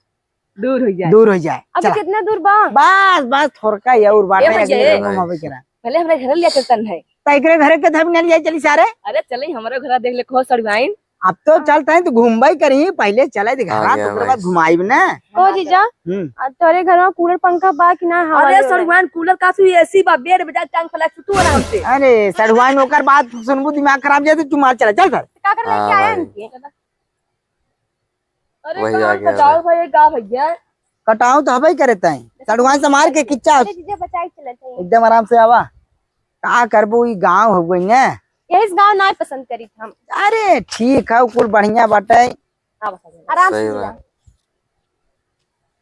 D: दूर हो जाए
A: दूर हो जाए।
G: अभी
A: चला
G: कितना दूर बा?
A: बस बस थोड़का ये और बाटे
D: भैया,
A: अगले
D: ये
A: रूम में होवे करा
D: पहले हमारे घर लिया चलतन है।
A: तैकरे घरे के धब नहीं जाए चली सारे
D: अरे चले हमारे घर देख ले खो सड़ुआन
A: अब तो चलते हैं तो घूमबई करी, पहले चले थे घर,
B: गया
A: तो ओकरे
B: भाई।
A: बाद घुमाई ना।
G: ओ जीजा तोरे घर में कूलर पंखा बा कि ना? हवा
D: अरे
G: देवे?
D: सड़ुआन कूलर काफी एसी बा, बेड बजा टांग फलक तू आराम से।
A: अरे सड़वाइन होकर बात सुनबू दिमाग खराब जाए तो तू मार चला चल सर।
G: का कर
B: हाँ
G: लेके आया
B: भाई।
G: इनके?
D: अरे
B: वही
D: कहाँ
B: आ गया
D: बताओ भाई का भैया।
A: कटाऊ तो हबई करे तई, सड़वाइन से मार के किच्चा
G: अरे जीजा बचाई चले थे।
A: एकदम आराम से आवा। का करबू, ई गांव हो गई ने।
G: यही गांव ना पसंद करी था हम।
A: अरे ठीक है, कुल बढ़िया बाटे।
G: आराम से
B: सही
G: जीजा।
B: बात।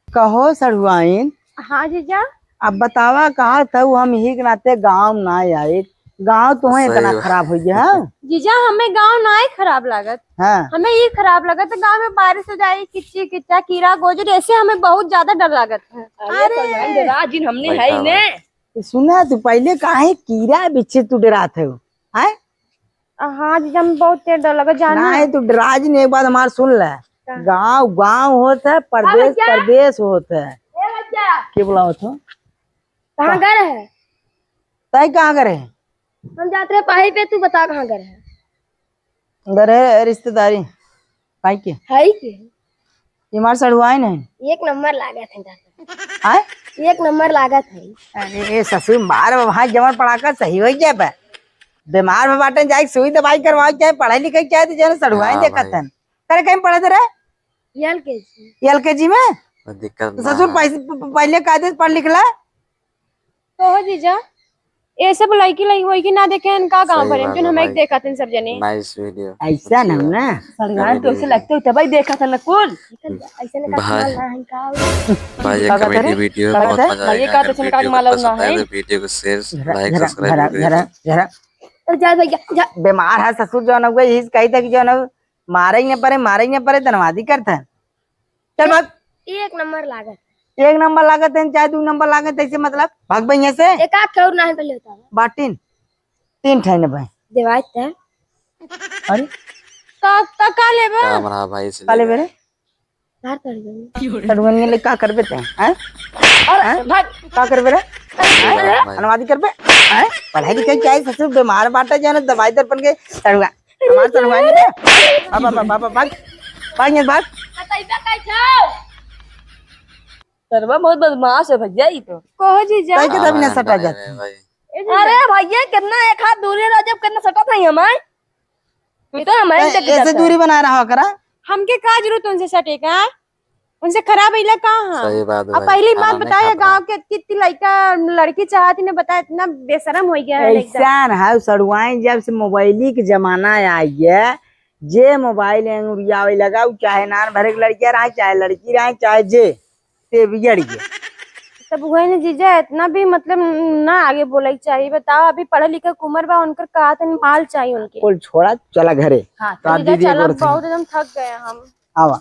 A: कहो सड़वाइन,
G: हाँ जीजा।
A: अब बतावा कहा था हम यही के नाते गांव ना आए, गांव तुम्हें
B: सही
A: इतना
B: बात।
A: खराब हो गया।
G: जीजा हमें गांव ना ही खराब लागत,
A: हाँ
G: हमें ये खराब लगत है गांव में बारिश हो जाए, किच्ची किच्चा कीड़ा गोजर, ऐसे हमें बहुत ज्यादा डर लागत है।
D: अरे सड़ुआन डरा जिन हमने है ही ने।
A: सुना तू पहले काहे कीड़ा बिच्छे तू डराते हो? हैं
G: हाँ जीजा हमें बहुत तेज डर लगत जाना।
A: नहीं तू डराज नहीं, एक बात हमार सुन ले। गांव गांव होता है, प्रदेश प्रदेश होता है। क्या बोला हो?
G: कहाँ घर है?
A: तय कहाँ करे?
G: हम जाते रहे पहाड़ी पे, तू बता कहाँ घर है?
A: घर है रिश्तेदारी काई के,
G: है ही के
A: ये मार सड़ुआई नहीं।
G: एक नंबर लागत है जाते,
A: आय
G: एक नंबर लागत है।
A: अरे ससुर मार वहां जमन पड़ाकर सही हो जाए बे। बीमार में बाटन जाए सुई दवाई करवाओ, चाहे पढ़ाई लिखाई चाहे तो जन सड़ुआई
B: हाँ
A: देखत
B: भाई।
A: हन। करे कहीं पढ़े थे रे? एलकेजी में?
B: कोई दिक्कत
A: तो
B: ना
A: ससुर
B: है।
A: पहले कायदे से पढ़ लिख ला।
G: तो हो जीजा ये सब लड़की लड़की ना देखे इनका गांव
B: सही
G: भरे
B: बात
G: जो
B: है
G: हम
B: भाई।
G: एक देखा थे सब जने।
B: Nice video.
A: ऐसा ना ना
D: सड़ुआन तो ऐसे लगते हो तभी देखा था नकुल।
G: ऐसे ने
B: भाई भाई ये
A: क्या कहते
B: कॉमेडी
A: रे?
B: वीडियो
A: क्या
B: बहुत
A: कहते?
B: मजा
D: भाई ये
B: आएगा।
D: का तो
B: अगर
D: छिलका
B: वीडियो को
D: मालूम
B: पसंद
D: ना
B: आए
D: है।
B: तो वीडियो को शेयर लाइक
A: जरा
B: सब्सक्राइब
A: जरा
B: जरूर
A: जरा
B: करिए।
A: जरा
G: जा भैया जा।
A: बीमार है ससुर जो न यही कही था कि जो न मारे ही न परे धनवादी करता। चल भाग,
G: एक नंबर लागत,
A: एक नंबर लागत है चाहे 2 नंबर लागत ऐसे मतलब भाग भाई यहाँ से।
G: एक आध करोड़ ना है पहले होता है
A: बाटीन 3 ठहने भाई।
G: देवाय है।
A: अरे
G: का लेबे
B: क्या हमारा भाई से
A: काले बेरे
G: घर कर दे।
A: सड़ुआइन ले का करबे ते हैं?
D: और भाग
A: का करबे रे?
B: भाई।
A: अनुवादी करबे हैं? पढ़ाई लिखाई चाहे ससुर बीमार बाटा जाने दवाई दर्पण के सड़ुआ हमार सड़ुआइन दे। बाबा बाबा भाग भाग यहाँ भाग।
D: सरवा बहुत बदमाश है भैया ये तो।
G: कहो जीजा
A: कहीं के तभी ना सटा
B: भाई,
A: जाते।
B: भाई।
D: अरे भैया कितना एक हाथ दूरी रह जब कितना सटा था हमारे ये तो हमारे देख
A: ऐसे
D: जाता
A: दूरी बना रहा करा।
G: हमके का जरूरत उनसे सटे का? उनसे खराब इला कहाँ?
B: सही बात है
G: अब
B: भाई।
G: पहली
B: खाना
G: बात
B: नहीं
G: बताया
B: खाता।
G: गांव के कितनी लड़का लड़की चाहती ने बताया, इतना बेशरम हो गया है एकदम।
A: ऐसा है सड़ुआइन जब से मोबाइली के जमाना आ गया, जे मोबाइल अंगुरिया लगा चाहे नान भरे के लड़कियां रहे चाहे लड़की रहे चाहे जे ते बिगड़ गया।
G: तब वही ने जीजा इतना भी मतलब ना आगे बोले चाहिए। बताओ अभी पढ़े लिखे कुमर बा उनकर कहा था माल चाहिए उनके।
A: कुल छोड़ा चला घरे।
G: हाँ
A: तो आप
G: जीजा
A: दीदी
G: चलो
A: एक और
G: बहुत एकदम थक गए हम।
A: आवा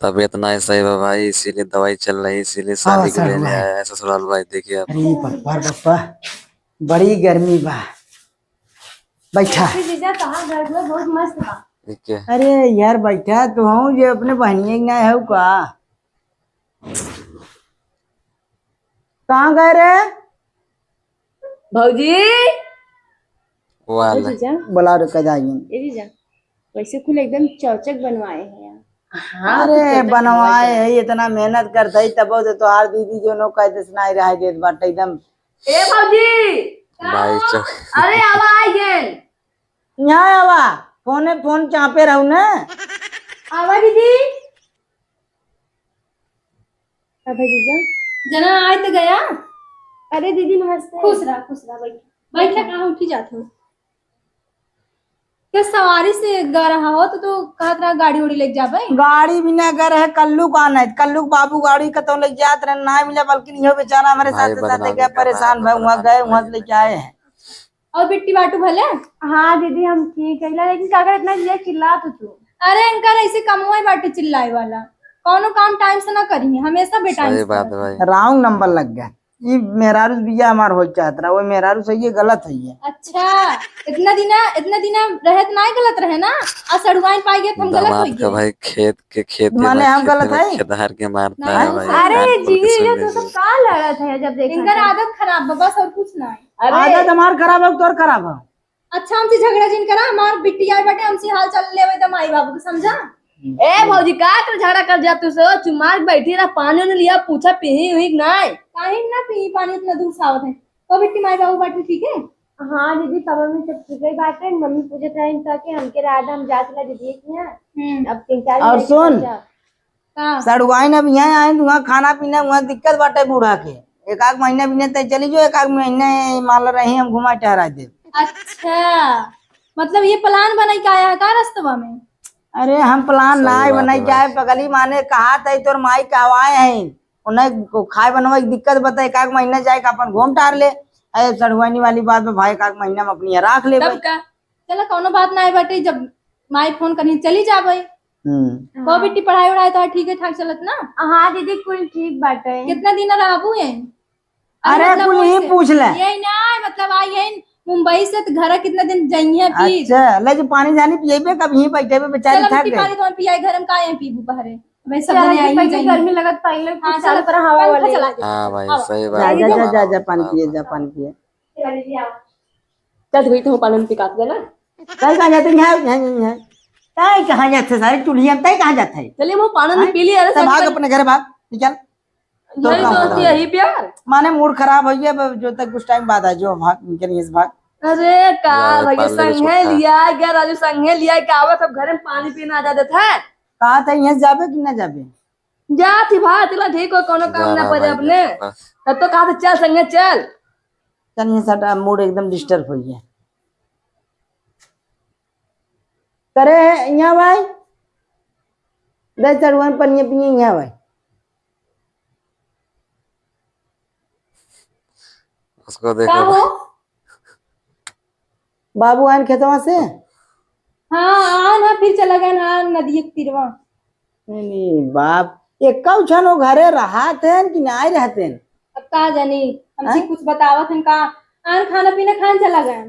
B: तबीयत ना ऐसा ही भाई, इसीलिए दवाई चल रही, इसीलिए शादी के लेने आया है ससुराल भाई। देखिए आप।
A: अरे पप्पा बड़ी गर्मी बा, बैठा।
G: जीजा कहाँ घर में बहुत मस्त बा।
B: ठीक है।
A: अरे यार बैठा तो हूँ ये अपने बहनिया के ना है का। कहाँ गए रे?
D: भौजी
B: वाला
G: जीजा
A: बोला रे कदा आइए।
G: ये जीजा वैसे कुल एकदम चौचक बनवाए हैं यार।
A: अरे बनवाए है, इतना मेहनत करते ही तब तो तोहार दीदी जो नो कहते सुनाई रहा देत बाटे एकदम।
D: ए भौजी
B: भाई चल।
D: अरे आवा आई गेल।
A: यहाँ आवा फोन चापे रहू ना।
G: आवा दीदी। अबे जीजा
C: जना आए तो गया।
G: अरे दीदी नमस्ते।
C: खुश रहा बैठ कहाँ उठी जाते हो? क्या सवारी से गा रहा हो तो कहत रहा गाड़ी उड़ी लेके जाबे।
A: गाड़ी बिना घर है कल्लू का आना है, कल्लू बाबू गाड़ी कतो ले जात रहे ना मिला, बल्कि यो बेचारा हमारे
B: भाई
A: साथ साथ
B: बदनामी
A: गया,
B: कर रहा है,
A: परेशान भाई वहाँ गए वहाँ से लेके आए हैं।
C: और बिट्टी बाटू भले।
G: हाँ दीदी हम ठीक है लेकिन का कर इतना जीजा चिल्ला तू।
C: अरे इनका ऐसे कमवाई बाटे चिल्लाए वाला, कौनो काम टाइम से ना करिए, हमेशा बेटाइम
B: सही
C: से
B: बात है
C: करो।
B: भाई।
A: राउंड नंबर लग गया। ये मेहरारू बिया हमार हो चाहत रहा, वो मेहरारू सही है गलत है ये।
C: अच्छा इतना दिना रहे तो ना गलत रहे ना, आज सड़ुआइन पाई गए तो हम गलत
B: दामाद
C: हो
B: का
C: गए।
B: भाई खेत
A: माने हम गलत है?
B: खेतहर के मारता
C: ना,
B: है भाई।
C: अरे
B: कान खोल के
G: जीजी
B: सुन
G: ये तो
B: लीजिए।
G: सब का लड़ा था जब देखा
C: इनका
G: था।
C: आदत खराब बा, बस और कुछ ना है।
D: अरे
A: आदत हमार खराब है तोर खराब है।
C: अच्छा हमसे झगड़ा जिन करा, हमार बिट्टी आई बाटे हमसे हाल चाल लेवे त माई बाबू के समझा।
D: ए भौजी का कर झगड़ा कर जा तू सो चुमा के बैठी रहा, पानी ने लिया पूछा पी हुई नहीं।
C: काहे ना पी पानी इतना दूर से आवत है। तो बिट्टी माई बाबू बाटे ठीक है।
G: हाँ दीदी, पापा में सब ठीक है बात है। मम्मी पूछत रही ताकि हमके रात हम जात ला दीदी की यहाँ अब 3-4
A: और सुन,
C: का
A: सड़ुआइन अब यहाँ आए वहाँ खाना पीना वहाँ दिक्कत बाटे बूढ़ा के। एक आध महीने बिने तय चली जो, एक आध महीने मान रही हम घुमा टहरा दे।
C: अच्छा मतलब ये प्लान बनाई के आया है का रास्तवा में?
A: अरे हम प्लान ना
B: सही बात
A: बनाई
B: है
A: जाए, पगली माने कहा था तोर माई कहवाए हैं उन्हें खाए बनवा की दिक्कत बताए, एक आध महीना जाए का अपन घूम टार ले। अरे सड़ुआनी वाली बात में भाई, एक आध महीना में अपनी राख ले।
C: तब का चला कोनो बात ना है बाटे, जब माई फोन करनी चली जा भाई। तो बिट्टी पढ़ाई उड़ाई तो ठीक है ठाक चलत ना?
G: हाँ दीदी कुल ठीक बात है।
C: कितना दिन रहबू है?
A: अरे
C: मतलब
A: कुल ही पूछ ले।
C: यही ना मतलब आई है मुंबई से तो घर कितना दिन जाइए फिर।
A: अच्छा ले जो पानी जानी पिएबे, कब यहीं बैठे बेचारी
C: चलो
A: थक
C: बिट्टी
A: गई।
C: पानी तो पियाई घर में का है पीबू बहरे भाई सब
G: चल
C: जने आई
G: पहले
C: जाइए।
G: गर्मी लगत पहले
C: हाँ
G: कुछ साल
C: चलो
G: पर हवा वाले
C: चला
B: हाँ भाई सही
A: जा
B: बात
A: जा
B: है।
A: जा जा जा पानी पिए, जा पानी पिए।
D: चल हुई तो पानी में पिका देना।
A: तय कहाँ जाते हैं? तय कहाँ जाते सारे चुलिया, तय कहाँ जाते हैं?
D: चलिए वो पानी में पी लिया
A: तय भाग अपने घर भाग, चल। तो
D: यही
A: काम
D: दोस्ती
A: बताओ।
D: यही प्यार।
A: माने मूड खराब हो गया, जो तक कुछ टाइम बाद आ जो भाग निकल से भाग।
D: अरे का
B: यार,
D: भैया
B: पार्ले के
D: संगे
B: छोटा।
D: लिया गया, राजू संगे लिया का आवत सब घर में पानी पीना आ जाते थे।
A: कहा था यहाँ जाबे कि ना जाबे?
D: जा थी भाई चला ठीक हो कोनो काम ना पड़े अपने। तब तो कहा था चल संगे चल।
A: चल यहाँ साटा मूड एकदम डिस्टर्ब हो गया। करे यहाँ भाई, दस चढ़ुआन पनिया पिए यहाँ भाई।
B: उसको
C: का
B: देखो
C: हो?
A: बाबू आन खेतवा से?
C: हाँ आ ना फिर चला गया ना नदी के तीरवा।
A: नहीं बाप, एक कौ छन वो घरे रहते कि नहीं रहते?
C: अब का जानी हमसे कुछ बतावत हैं का आन खाना पीना खान चला गया।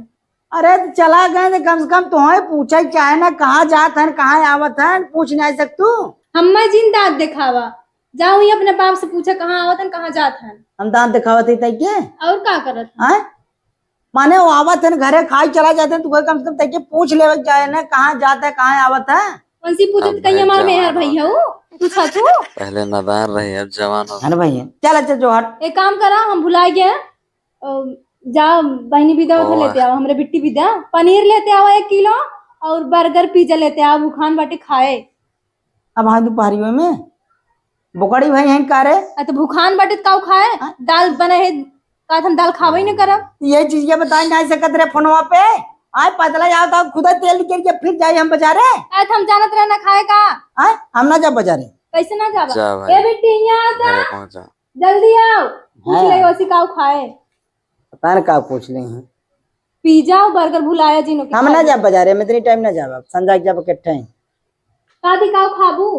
A: अरे तो चला गए तो कम से कम तुम्हें पूछे चाहे ना कहाँ जात है कहाँ आवत है, पूछ नहीं सकतू?
C: हम्मा जिन दांत दिखावा जाओ ही अपने बाप से पूछा कहाँ आवत है कहाँ जात है
A: हम दांत दिखावत है तय के
C: और का करत है।
A: हैं? माने वो आवत है घरे खाई चला जाते हैं, तो कम से कम तय के पूछ ले चाहे ना कहाँ जाता है कहाँ आवत है।
C: उनसे पूछत
B: अब
C: कहीं हमार
B: जवान
C: मेहर
B: हो।
C: भैया हो पूछा तू।
B: पहले नादान रही अब जवान हो।
A: है ना भैया? चल अच्छा जो हट।
C: एक काम करा हम भुला गए जाओ बहनी विदा उठा
B: ओह।
C: लेते आओ, हमरे बिट्टी विदा पनीर लेते आओ 1 किलो और बर्गर पिज्जा लेते आओ, भूखान बाटे खाए।
A: अब हाँ दोपहरियों में बोकड़ी भाई हैं का रे?
C: तो भूखान बाटे तो काऊ खाए, दाल बने है का हम दाल खावे ही न करब।
A: ये चीज के बता नहीं सकत रे फोनवा पे। आए पतला जाओ तो खुदा तेल निकल के फिर जाए हम बाजारे।
C: आज हम जानत रहना खाए का
A: आए हम ना जा बाजारे।
C: कैसे ना
B: जा
C: जावा।
B: भाई।
C: ए बेटी यहाँ
B: घरे
C: आता
B: पहुंचा।
C: जल्दी आओ पूछ
A: हाँ।
C: ले वैसी काऊ खाए।
A: पता नहीं का पूछ ले हैं।
C: पिज्जा और बर्गर भुलाया जिनो के
A: हम ना जा बाजारे में, इतनी टाइम ना जाब, संजा के जब इकट्ठे हैं।
C: का दी काऊ खाबू।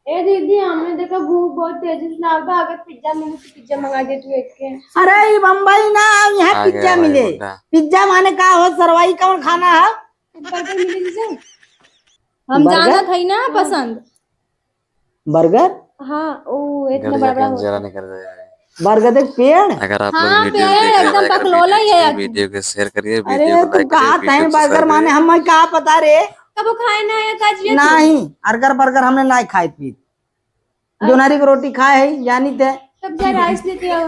G: ए दीदी हमने देखा भूख बहुत तेजी से लागता, अगर पिज्जा मिले तो पिज्जा मंगा दे तू एक के।
A: अरे ये बम्बई ना यहाँ
B: आ
A: पिज्जा
B: गया भाई
A: मिले।
B: बुड्ढा।
A: पिज्जा माने का हो सरवाई कौन खाना है?
C: बर्गर मिले दीजिए। हम
A: बर्गर?
C: जानत है ना पसंद।
A: बर्गर?
G: हाँ ओ इतना
B: गड़िया
G: बड़ा
B: का
G: बड़ा
B: जरा निकल जाएगा।
A: बर्गर देख पेड़।
B: अगर आप
C: हाँ,
B: लोग वीडियो
C: पेड़
B: देख रहे
C: एकदम
B: हैं, अगर
C: पकलोला ही है।
B: वीडियो को शेयर करिए,
A: अरे
B: वीडियो को
A: तू
B: लाइक
A: कहा
B: करिए,
A: था
B: वीडियो को
A: बर्गर
B: शेयर
A: माने
B: करिए।
A: हम कहा पता रे?
C: कब खाए ना है काजिए
A: नहीं अर्गर बर्गर हमने नहीं खाई थी। दोनारी की रोटी खाए है यानी थे।
C: तब जा राइस लेते आओ।